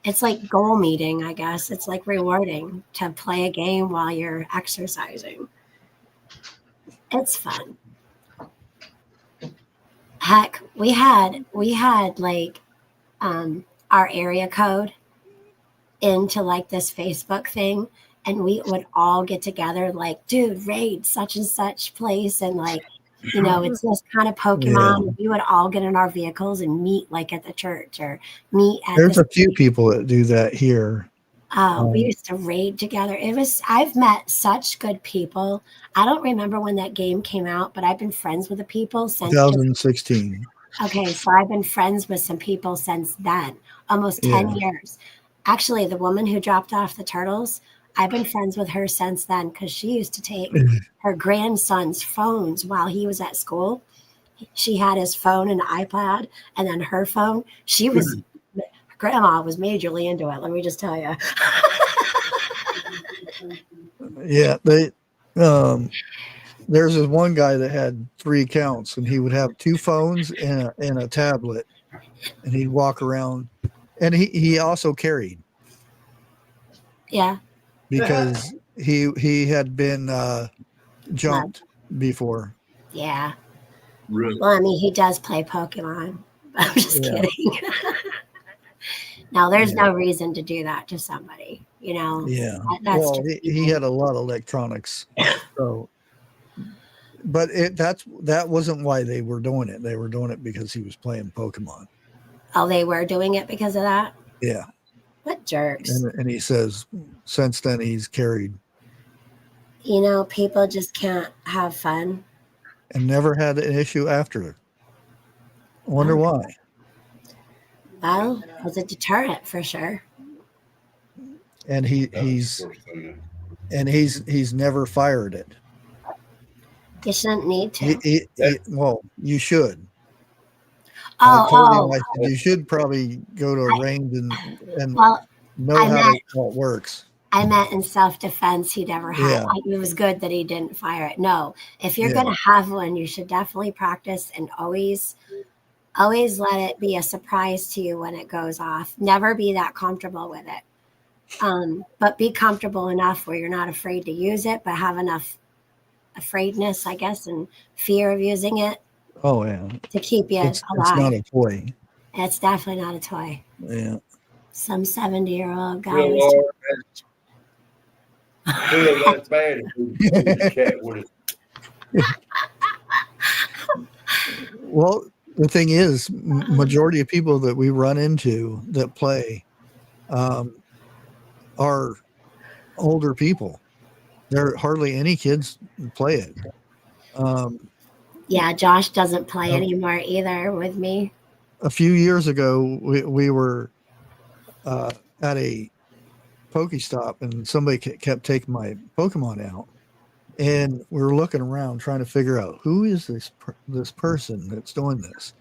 it's like goal meeting, I guess. It's like rewarding to play a game while you're exercising. It's fun. Heck, we had like our area code into like this Facebook thing, and we would all get together like, dude, raid such and such place, and like, you know, it's this kind of Pokemon. Yeah. We would all get in our vehicles and meet like at the church or meet at There's this. a few people that do that here. We used to raid together. I've met such good people. I don't remember when that game came out, but I've been friends with the people since 2016. Okay, so I've been friends with some people since then, almost 10 years. Actually, the woman who dropped off the turtles, I've been friends with her since then because she used to take her grandson's phones while he was at school. She had his phone and iPad, and then her phone. Grandma was majorly into it, let me just tell you. Yeah, there's this one guy that had 3 accounts, and he would have 2 phones and a tablet, and he'd walk around, and he also carried. Yeah. Because he had been jumped before. Yeah. Really? Well, I mean, he does play Pokemon. I'm just kidding. No, there's no reason to do that to somebody, you know. Yeah. That's Well, he had a lot of electronics. So, but that wasn't why they were doing it. They were doing it because he was playing Pokemon. Oh, they were doing it because of that? Yeah. What jerks. And he says since then he's carried. You know, people just can't have fun. And never had an issue after. I wonder why. Well, it was a deterrent for sure. And he's never fired it. You shouldn't need to. Well, you should. Oh, you should probably go to a range and well, know how it works. I meant in self-defense he never had. Yeah. It was good that he didn't fire it. No, if you're going to have one, you should definitely practice and always let it be a surprise to you when it goes off. Never be that comfortable with it. But be comfortable enough where you're not afraid to use it, but have enough afraidness, I guess, and fear of using it. Oh yeah. To keep you alive. It's not a toy. It's definitely not a toy. Yeah. Some 70-year-old guy. Feel that bad if the cat would have. Well, the thing is, majority of people that we run into that play are older people. There are hardly any kids play it. Yeah, Josh doesn't play anymore either with me. A few years ago, we were at a Pokestop, and somebody kept taking my Pokemon out, and we were looking around trying to figure out who is this person that's doing this,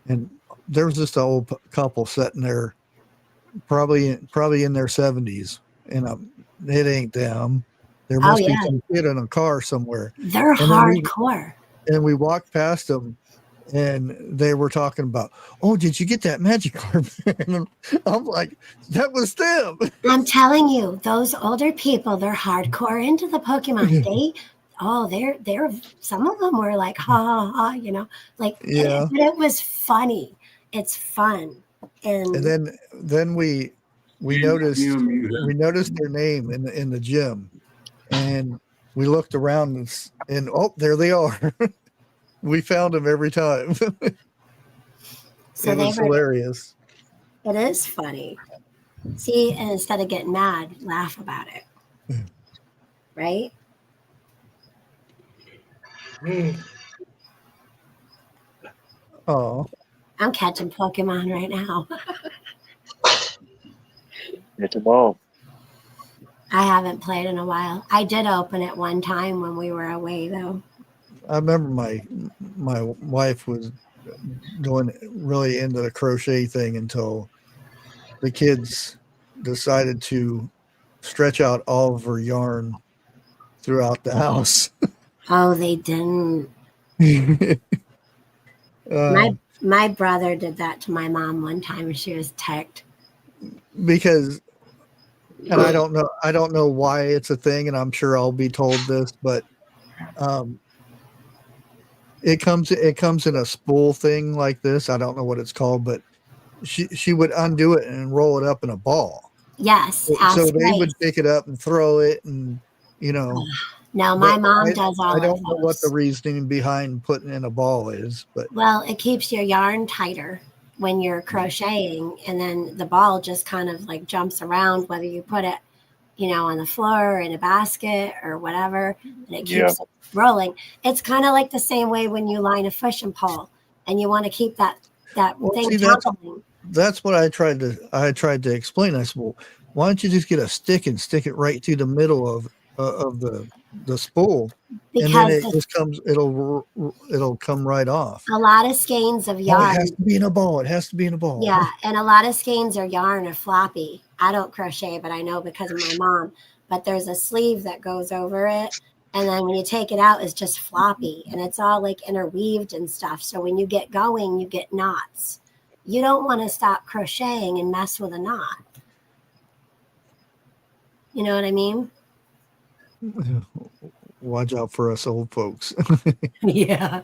and there was just an old couple sitting there, probably in their 70s, and it ain't them. There Oh, must be yeah. some kid in a car somewhere. They're And then hardcore. And we walked past them, and they were talking about, oh, did you get that Magikarp? And I'm like, that was them. I'm telling you, those older people, they're hardcore into the Pokemon. They're some of them were like, ha ha ha, you know, like, Yeah. but it was funny. It's fun. And then we noticed their name in the gym, and we looked around, and oh, there they are. We found them every time. so It was hilarious. It is funny. See, and instead of getting mad, laugh about it. Right? Oh, I'm catching Pokemon right now. Get the ball. I haven't played in a while. I did open it one time when we were away, though. I remember my wife was doing really into the crochet thing until the kids decided to stretch out all of her yarn throughout the house. Oh, they didn't. My brother did that to my mom one time, and she was ticked. Because, and I don't know why it's a thing, and I'm sure I'll be told this, but it comes in a spool thing like this. I don't know what it's called, but she would undo it and roll it up in a ball. Yes. So they would pick it up and throw it, and No, my mom does all of those. I don't know what the reasoning behind putting in a ball is, but well, it keeps your yarn tighter when you're crocheting, and then the ball just kind of like jumps around, whether you put it, on the floor or in a basket or whatever, and it keeps it rolling. It's kind of like the same way when you line a fishing pole and you want to keep that thing toppling. That's what I tried to explain. I said, well, why don't you just get a stick and stick it right through the middle of the spool, because and then it just comes. It'll come right off. A lot of skeins of yarn. Oh, it has to be in a ball. It has to be in a ball. Yeah, and a lot of skeins of yarn are floppy. I don't crochet, but I know because of my mom. But there's a sleeve that goes over it, and then when you take it out, it's just floppy, and it's all like interweaved and stuff. So when you get going, you get knots. You don't want to stop crocheting and mess with a knot. You know what I mean? Watch out for us old folks. Yeah.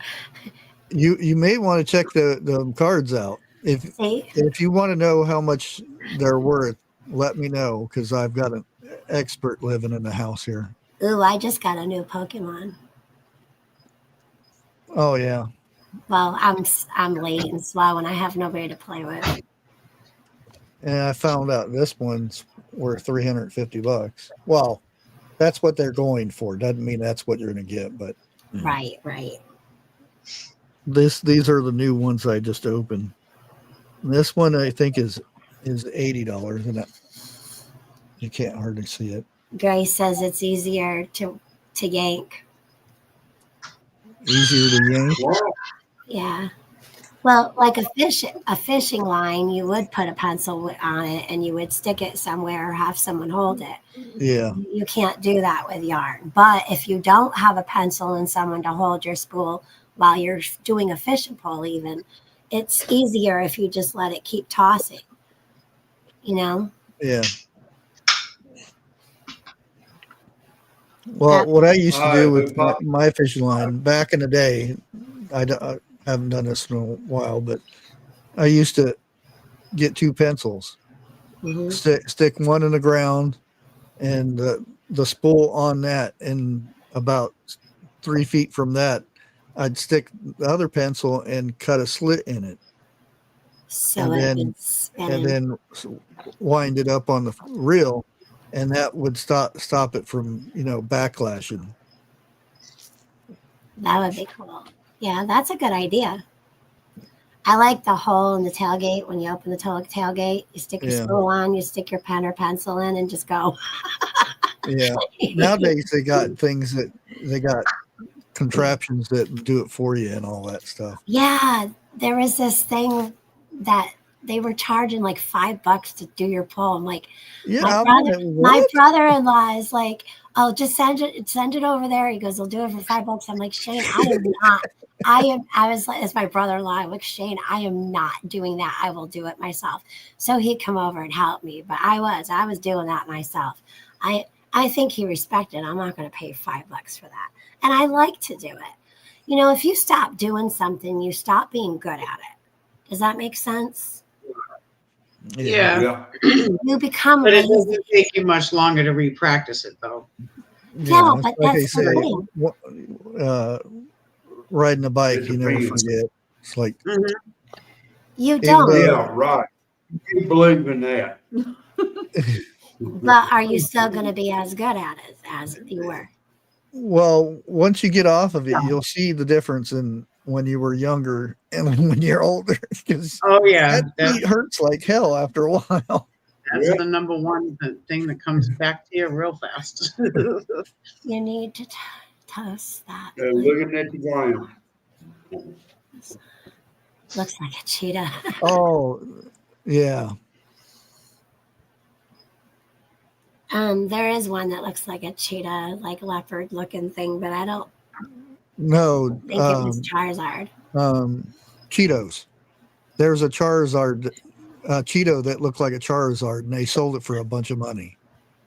You may want to check the cards out. If you want to know how much they're worth, let me know, because I've got an expert living in the house here. Ooh, I just got a new Pokemon. Oh yeah. Well, I'm late and slow, and I have nobody to play with. And I found out this one's worth $350. Well, that's what they're going for. Doesn't mean that's what you're going to get, but right. These are the new ones I just opened. This one I think is $80, and you can't hardly see it. Grace says it's easier to yank. Easier to yank? Yeah. Well, like a fishing line, you would put a pencil on it and you would stick it somewhere or have someone hold it. Yeah. You can't do that with yarn. But if you don't have a pencil and someone to hold your spool while you're doing a fishing pole even, it's easier if you just let it keep tossing. Yeah. Well, what I used to do with my fishing line back in the day, I haven't done this in a while, but I used to get two pencils, stick one in the ground, and the spool on that, and about 3 feet from that, I'd stick the other pencil and cut a slit in it, and then wind it up on the reel, and that would stop it from backlashing. That would be cool. Yeah, that's a good idea. I like the hole in the tailgate when you open the tailgate. You stick your spool on, you stick your pen or pencil in, and just go. Yeah. Nowadays they got things that they got contraptions that do it for you and all that stuff. Yeah, there was this thing that they were charging like $5 to do your pull. I'm like, Yeah, my brother-in-law is like, oh, just send it over there. He goes, they'll do it for $5. I'm like, Shane, I am not. I was like, as my brother-in-law, I'm like, Shane, I am not doing that. I will do it myself. So he'd come over and help me, but I was doing that myself. I think he respected. I'm not going to pay $5 for that, and I like to do it. You know, if you stop doing something, you stop being good at it. Does that make sense? Yeah. You become But lazy. it doesn't take you much longer to re-practice it, though. Yeah, but like that's the thing. Riding a bike, you never forget. It's like you don't. Yeah, right. You believe in that. But are you still going to be as good at it as you were? Well, once you get off of it, you'll see the difference in when you were younger and when you're older. Oh yeah, that hurts like hell after a while. That's the number one thing that comes back to you real fast. You need to toast that. Looking at the ground. Looks like a cheetah. Oh, yeah. There is one that looks like a cheetah, like leopard looking thing, but I don't think it was Charizard. Cheetos. There's a Charizard Cheeto that looked like a Charizard, and they sold it for a bunch of money.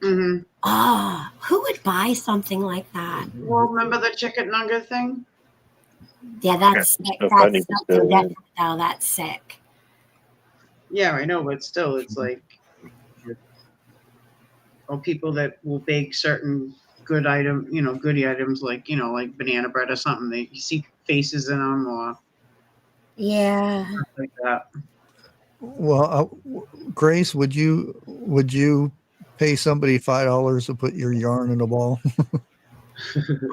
Mm-hmm. Oh, who would buy something like that? Well, remember the chicken nugget thing? Yeah, that's something different, though. That's sick. Yeah, I know, but still, it's like, or people that will bake certain goodie items like, like banana bread or something. You see faces in them or like that. Well, Grace, would you pay somebody $5 to put your yarn in a ball?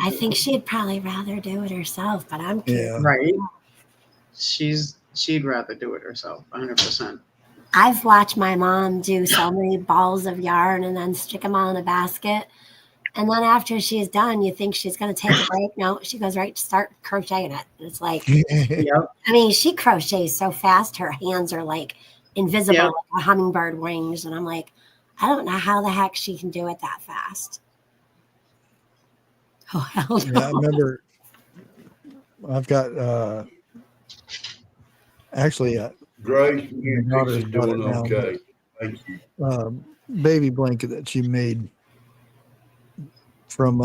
I think she'd probably rather do it herself, but I'm curious. Yeah. Right. She'd rather do it herself, 100%. I've watched my mom do so many balls of yarn and then stick them all in a basket. And then after she's done, you think she's going to take a break. No, she goes right to start crocheting it. It's like, I mean, she crochets so fast, her hands are like invisible, like a hummingbird wings. And I'm like, I don't know how the heck she can do it that fast. Oh, hell no. Yeah, I remember I've got actually Grace, your daughter's doing okay. Thank you. Baby blanket that she made from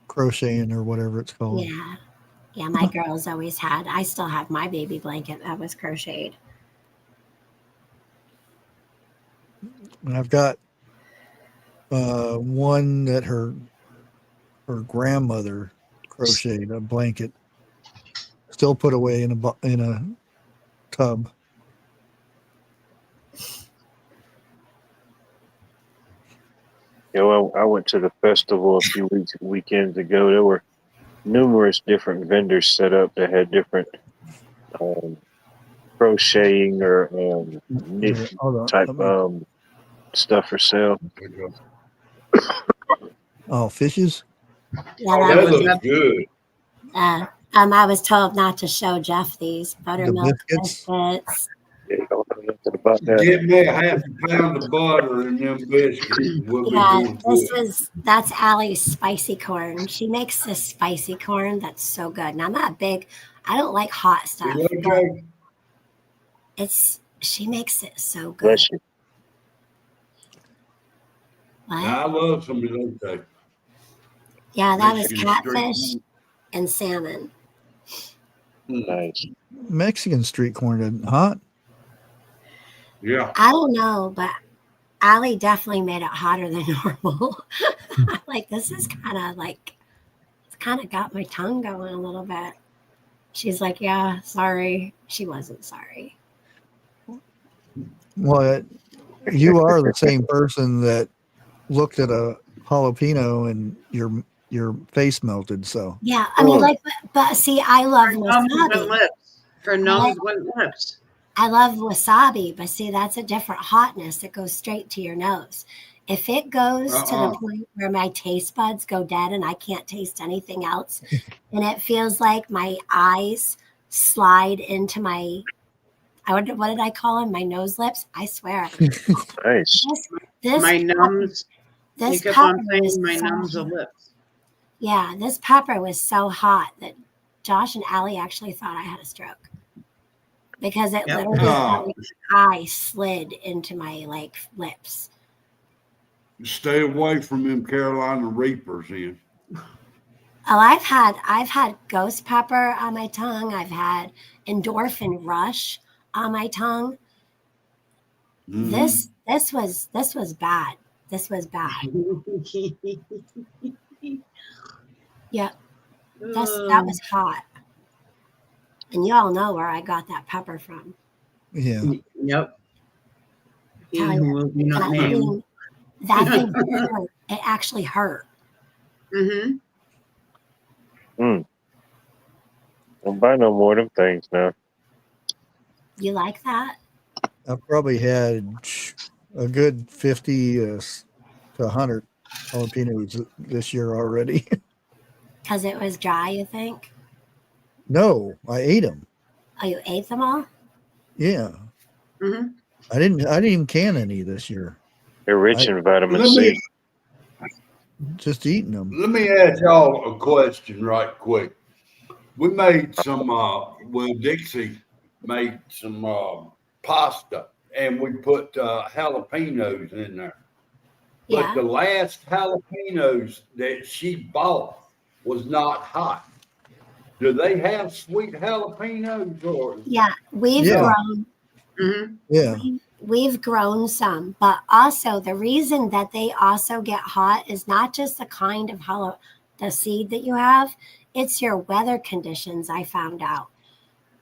crocheting or whatever it's called. Yeah, my girls always had. I still have my baby blanket that was crocheted. And I've got one that her grandmother crocheted, a blanket, still put away in a tub. Yeah, well, I went to the festival a few weekends ago. There were numerous different vendors set up that had different crocheting or knit type stuff for sale. Oh, fishes? Yeah, that looks good. I was told not to show Jeff these buttermilk biscuits. Yeah, don't know nothing about that. Give me a half a pound of butter and them biscuits. That's Allie's spicy corn. She makes this spicy corn that's so good. And I'm not big. I don't like hot stuff. She makes it so good. Bless you. What? I love some elote. Yeah, that was catfish and salmon. Nice. Mexican street corn isn't hot. Yeah. I don't know, but Allie definitely made it hotter than normal. Like, this is it's kind of got my tongue going a little bit. She's like, yeah, sorry. She wasn't sorry. Well, you are the same person that looked at a jalapeno and your face melted. So yeah, I mean, but see, I love wasabi. For nose with lips. I love wasabi, but see, that's a different hotness that goes straight to your nose. If it goes to the point where my taste buds go dead and I can't taste anything else, and it feels like my eyes slide into my, what did I call them? My nose lips? I swear. Nice. My numbs. You This kept on pepper saying was my so numbs of hot. lips. Yeah, this pepper was so hot that Josh and Allie actually thought I had a stroke because it Yep. literally felt like my eye slid into my lips. Stay away from them Carolina Reapers, Ian. Oh, I've had ghost pepper on my tongue. I've had endorphin rush on my tongue. Mhm. This was bad. This was bad. Yeah, that was hot. And you all know where I got that pepper from. Yeah. Yep. He Tell who you. will be not That named. thing, that thing hurt. It actually hurt. Mm-hmm. Don't buy no more of them things now. You like that? I've probably had a good 50 to 100 jalapenos this year already. Because it was dry, you think? No, I ate them. Oh, you ate them all? Yeah. Mm-hmm. I didn't even can any this year. They're rich in vitamin Let C. me Just eating them. let me ask y'all a question right quick. We made some Dixie made some pasta and we put jalapenos in there. But Yeah. the last jalapenos that she bought was not hot. Do they have sweet jalapenos or Yeah. We've Yeah. grown. Mm-hmm. Yeah. We've grown some, but also the reason that they also get hot is not just the kind of the seed that you have, it's your weather conditions, I found out,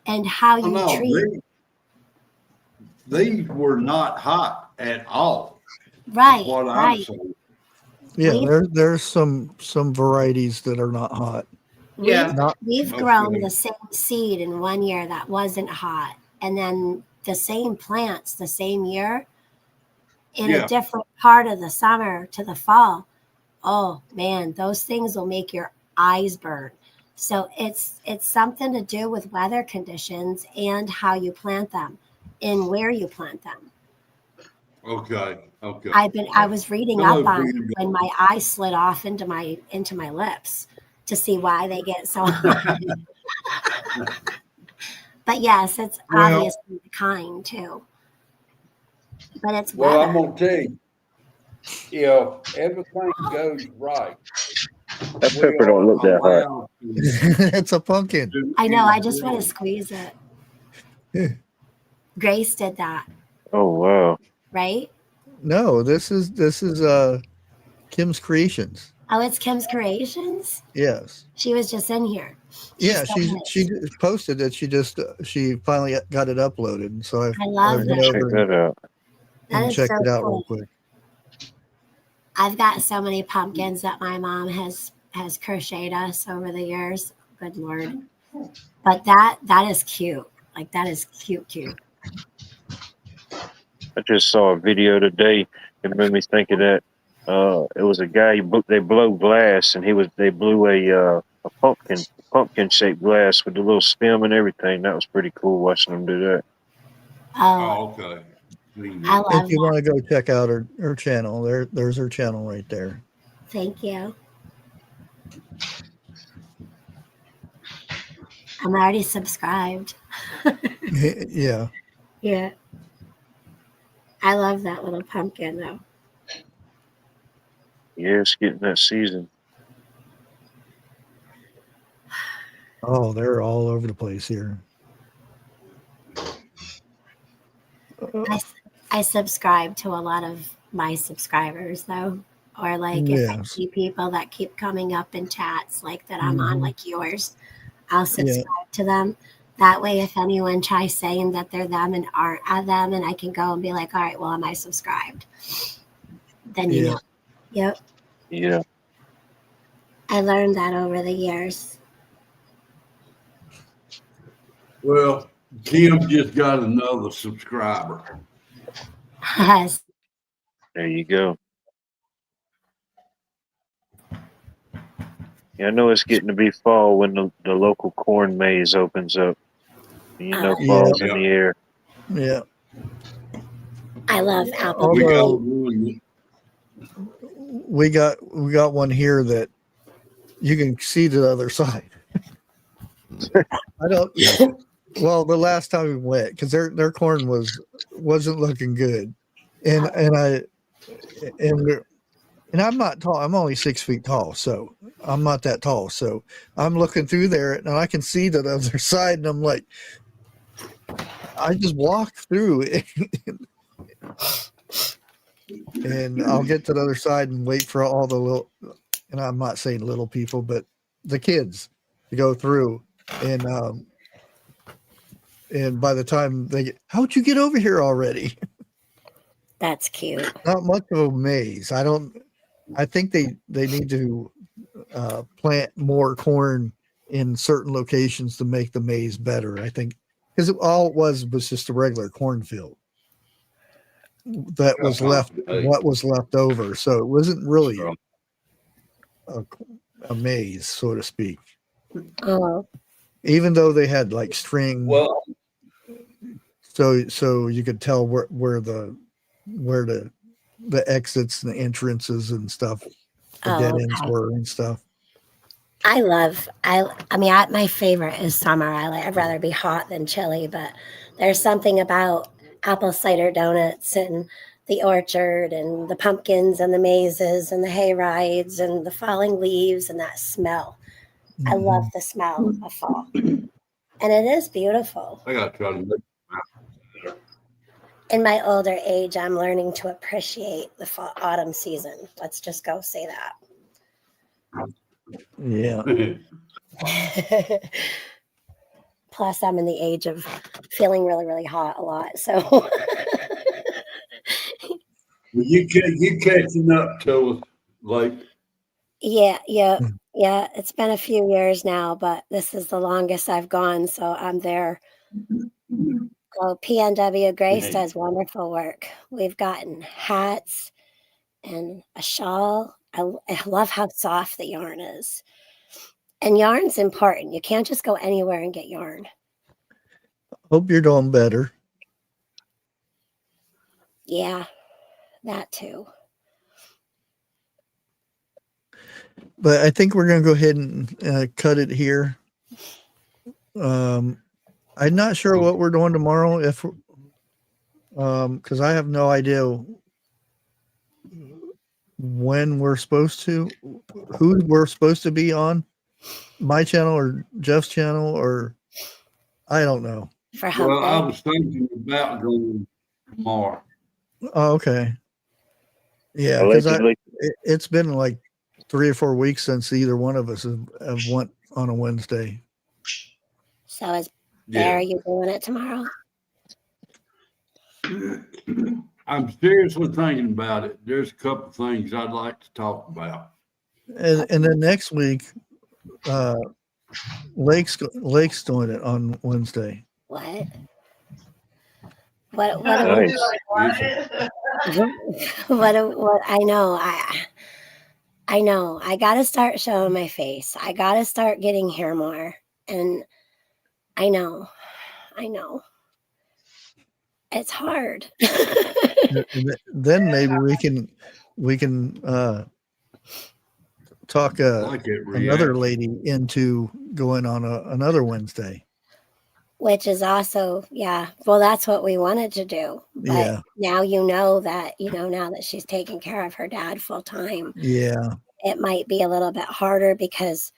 and how you no, treat. these were not hot at all. Right, What I'm right. saying. Yeah, We- there's some varieties that are not hot. Yeah. We've Okay. grown the same seed in one year that wasn't hot, and then the same plants the same year in a Yeah. different part of the summer to the fall. Oh man, those things will make your eyes burn. So it's something to do with weather conditions and how you plant them and where you plant them. Okay. Okay. I was reading Hello, up on Peter. when my eye slid off into my lips to see why they get so hot. But yes, it's Well- obviously the kind too. But it's Well, weather. I'm gonna tell you, if everything goes right, That we pepper don't are look that hot. allowed to It's a pumpkin. do I know, I just want to anything. squeeze it. Grace did that, Oh wow. right? No, this is Kim's Creations. Oh, it's Kim's Creations? Yes. She was just in here. Yeah, so she posted that she finally got it uploaded. So I I love went that. Check over that out. That and is checked so it out cool. real quick. I've got so many pumpkins that my mom has crocheted us over the years. Good Lord. But that is cute. Like that is cute. I just saw a video today. It made me think of that. It was a guy. They blow glass, and they blew a pumpkin shaped glass with the little stem and everything. That was pretty cool watching them do that. Oh, Oh, okay. I love If you that. want to go check out her channel, there's her channel right there. Thank you. I'm already subscribed. Yeah. Yeah. I love that little pumpkin though. Yeah, it's getting that season. Oh, they're all over the place here. I subscribe to a lot of my subscribers though. Or like if I Yes. see people that keep coming up in chats like that I'm on, Mhm. like yours, I'll subscribe to them. That way if anyone tries saying that they're them and aren't them, and I can go and be like, all right, well, am I subscribed? Then you Yeah. know. Yep. Yeah. I learned that over the years. Well, Kim just got another subscriber. Yes. There you go. Yeah, I know it's getting to be fall when the local corn maze opens up. You know, Oh, fall's in Yeah. the air. Yeah. I love apple We got Although one. we got one here that you can see to the other side. I don't. Well, the last time we went, because their corn wasn't looking good, and I'm not tall. I'm only 6 feet tall, so I'm not that tall. So I'm looking through there, and I can see to the other side, and I'm like, I just walk through, and I'll get to the other side and wait for all the little, and I'm not saying little people, but the kids to go through, and by the time they get, how'd you get over here already? That's cute. Not much of a maze. I think they need to plant more corn in certain locations to make the maze better. I think because all it was just a regular cornfield that was left, what was left over. So it wasn't really a maze, so to speak. Oh, Even though they had like string, Well, so you could tell where the exits and the entrances and stuff, the dead ends okay. were and stuff. I mean, my favorite is summer. I'd rather be hot than chilly, but there's something about apple cider donuts and the orchard and the pumpkins and the mazes and the hay rides and the falling leaves and that smell. I love the smell of fall. And it is beautiful. I got to try to make In my older age, I'm learning to appreciate the fall, autumn season. Let's just go say that. Yeah. Plus, I'm in the age of feeling really, really hot a lot. So, you catching up to us, like yeah. It's been a few years now, but this is the longest I've gone. So I'm there. Oh, PNW Grace does wonderful work. We've gotten hats and a shawl. I love how soft the yarn is. And yarn's important. You can't just go anywhere and get yarn. Hope you're doing better. Yeah, that too. But I think we're going to go ahead and cut it here. I'm not sure what we're doing tomorrow, because I have no idea when we're supposed to, who we're supposed to be on, my channel or Jeff's channel, or I don't know. For hump well, I day. was thinking about going tomorrow. Oh, okay. Yeah, because Allegedly. it's been like 3 or 4 weeks since either one of us have went on a Wednesday. So is Bear, you doing it tomorrow? I'm seriously thinking about it. There's a couple of things I'd like to talk about. And then next week, Lake's doing it on Wednesday. What? What? Nice. What? I know. I got to start showing my face. I got to start getting here more. And I know. It's hard. Then maybe we can talk another lady into going on another Wednesday. Which is also, yeah. Well, that's what we wanted to do. But now now that she's taking care of her dad full time. Yeah. It might be a little bit harder because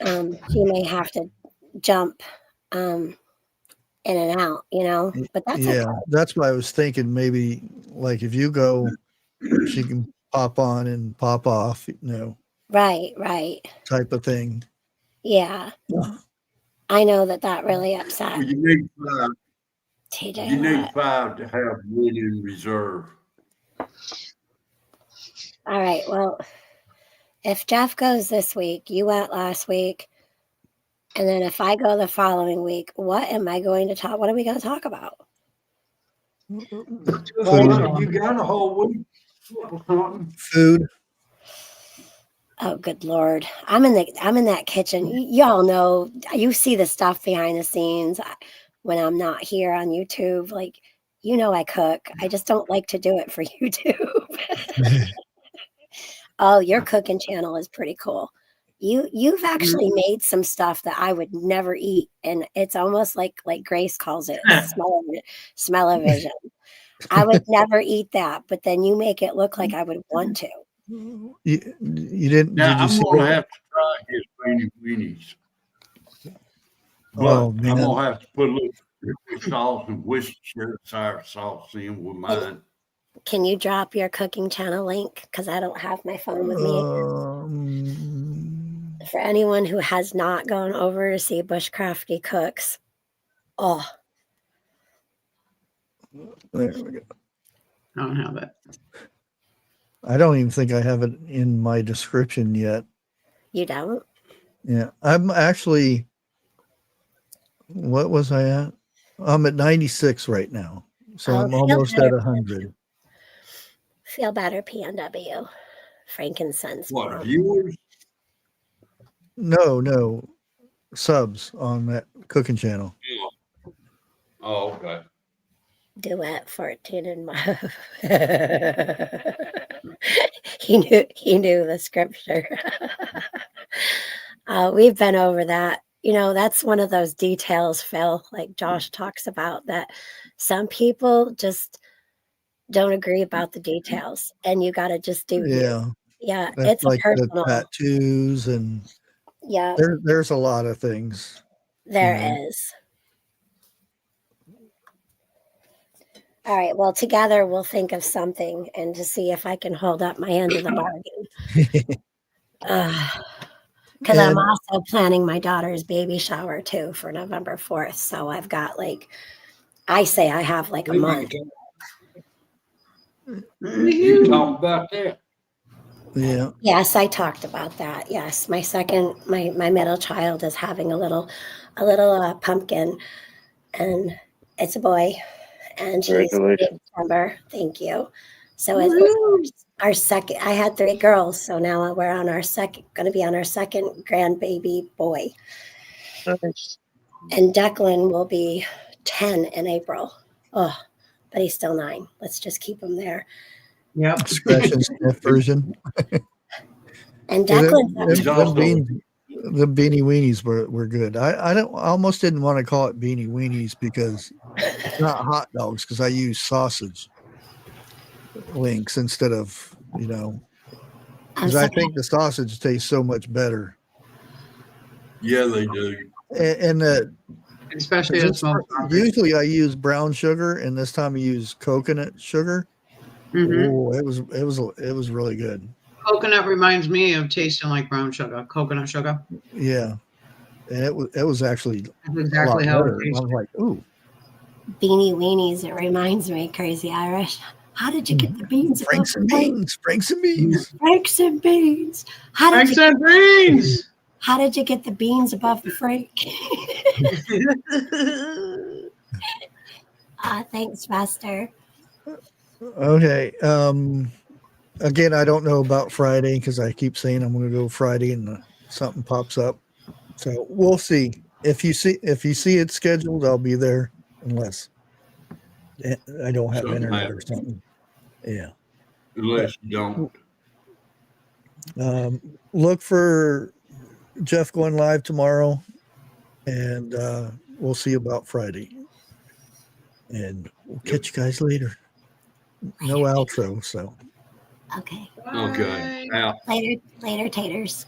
she may have to jump in and out, but that's okay. That's why I was thinking maybe like if you go, she can pop on and pop off, Right. Type of thing. Yeah. I know that really upset. Well, you need 5. TJ, you need 5 to have one in reserve. All right. Well, if Jeff goes this week, you went last week, And then if I go the following week, what am I going to talk? What are we going to talk about? You got a whole week or something. Food. Oh, good Lord. I'm in that kitchen. Y'all know, you see the stuff behind the scenes when I'm not here on YouTube. Like, you know, I cook. I just don't like to do it for YouTube. Oh, your cooking channel is pretty cool. You've actually made some stuff that I would never eat, and it's almost like Grace calls it, smell-o-vision. I would never eat that, but then you make it look like I would want to. You didn't? Now, Did you I'm see going to it? have to try his beanie weenies. But Oh, I'm man. going to have to put a little sauce and Worcestershire sauce in with mine. Can you drop your cooking channel link? Because I don't have my phone with me. For anyone who has not gone over to see Bushcrafty cooks, oh, There we go. I don't have it. I don't even think I have it in my description yet. you don't? Yeah, I'm actually. What was I at? I'm at 96 right now, so Oh, I'm feel almost better. at 100. Feel better, PNW. Frankincense. What, bomb. viewers? No subs on that cooking channel. Oh, okay. Duet 14 and my he knew the scripture. We've been over that. You know, that's one of those details, Phil, like Josh talks about, that some people just don't agree about the details, and you got to just do you. Yeah, Yeah, that's it's a like the personal. tattoos, and Yeah, there's a lot of things. there know. is. All right. Well, together we'll think of something and to see if I can hold up my end of the bargain. Because I'm And also planning my daughter's baby shower too for November 4th. So I've got I say I have a month. You talk about that. yeah, Yes, I talked about that. Yes, my middle child is having a little pumpkin, and it's a boy, and he's Congratulations. in December. Thank you. So it's our second. I had 3 girls, so now we're on our second. Going to be on our second grandbaby boy, Nice. and Declan will be 10 in April. Oh, but he's still 9. Let's just keep him there. Yep. scratch and sniff version. And Yeah, Declan's the beanie weenies were good. I almost didn't want to call it beanie weenies because it's not hot dogs, because I use sausage links instead of, because I think the sausage tastes so much better. Yeah, they do. And Especially in small properties. usually I use brown sugar, and this time I use coconut sugar. Oh, it was really good. Coconut reminds me of tasting like brown sugar, coconut sugar. Yeah, and it was actually That's exactly how it better. I tastes. was like, ooh. beanie weenies. It reminds me, Crazy Irish. How did you get the beans? Franks and beans. Franks and beans. Franks and beans. How did you get the beans above the frank? Thanks, Master. Okay. Again, I don't know about Friday because I keep saying I'm going to go Friday and something pops up. So we'll see. If you see it scheduled, I'll be there, unless I don't have Something internet happens. or something. Yeah. Unless you don't. Look for Jeff going live tomorrow, and we'll see about Friday. And we'll catch you guys later. No outro, so. Okay. Okay. Now. Later, taters.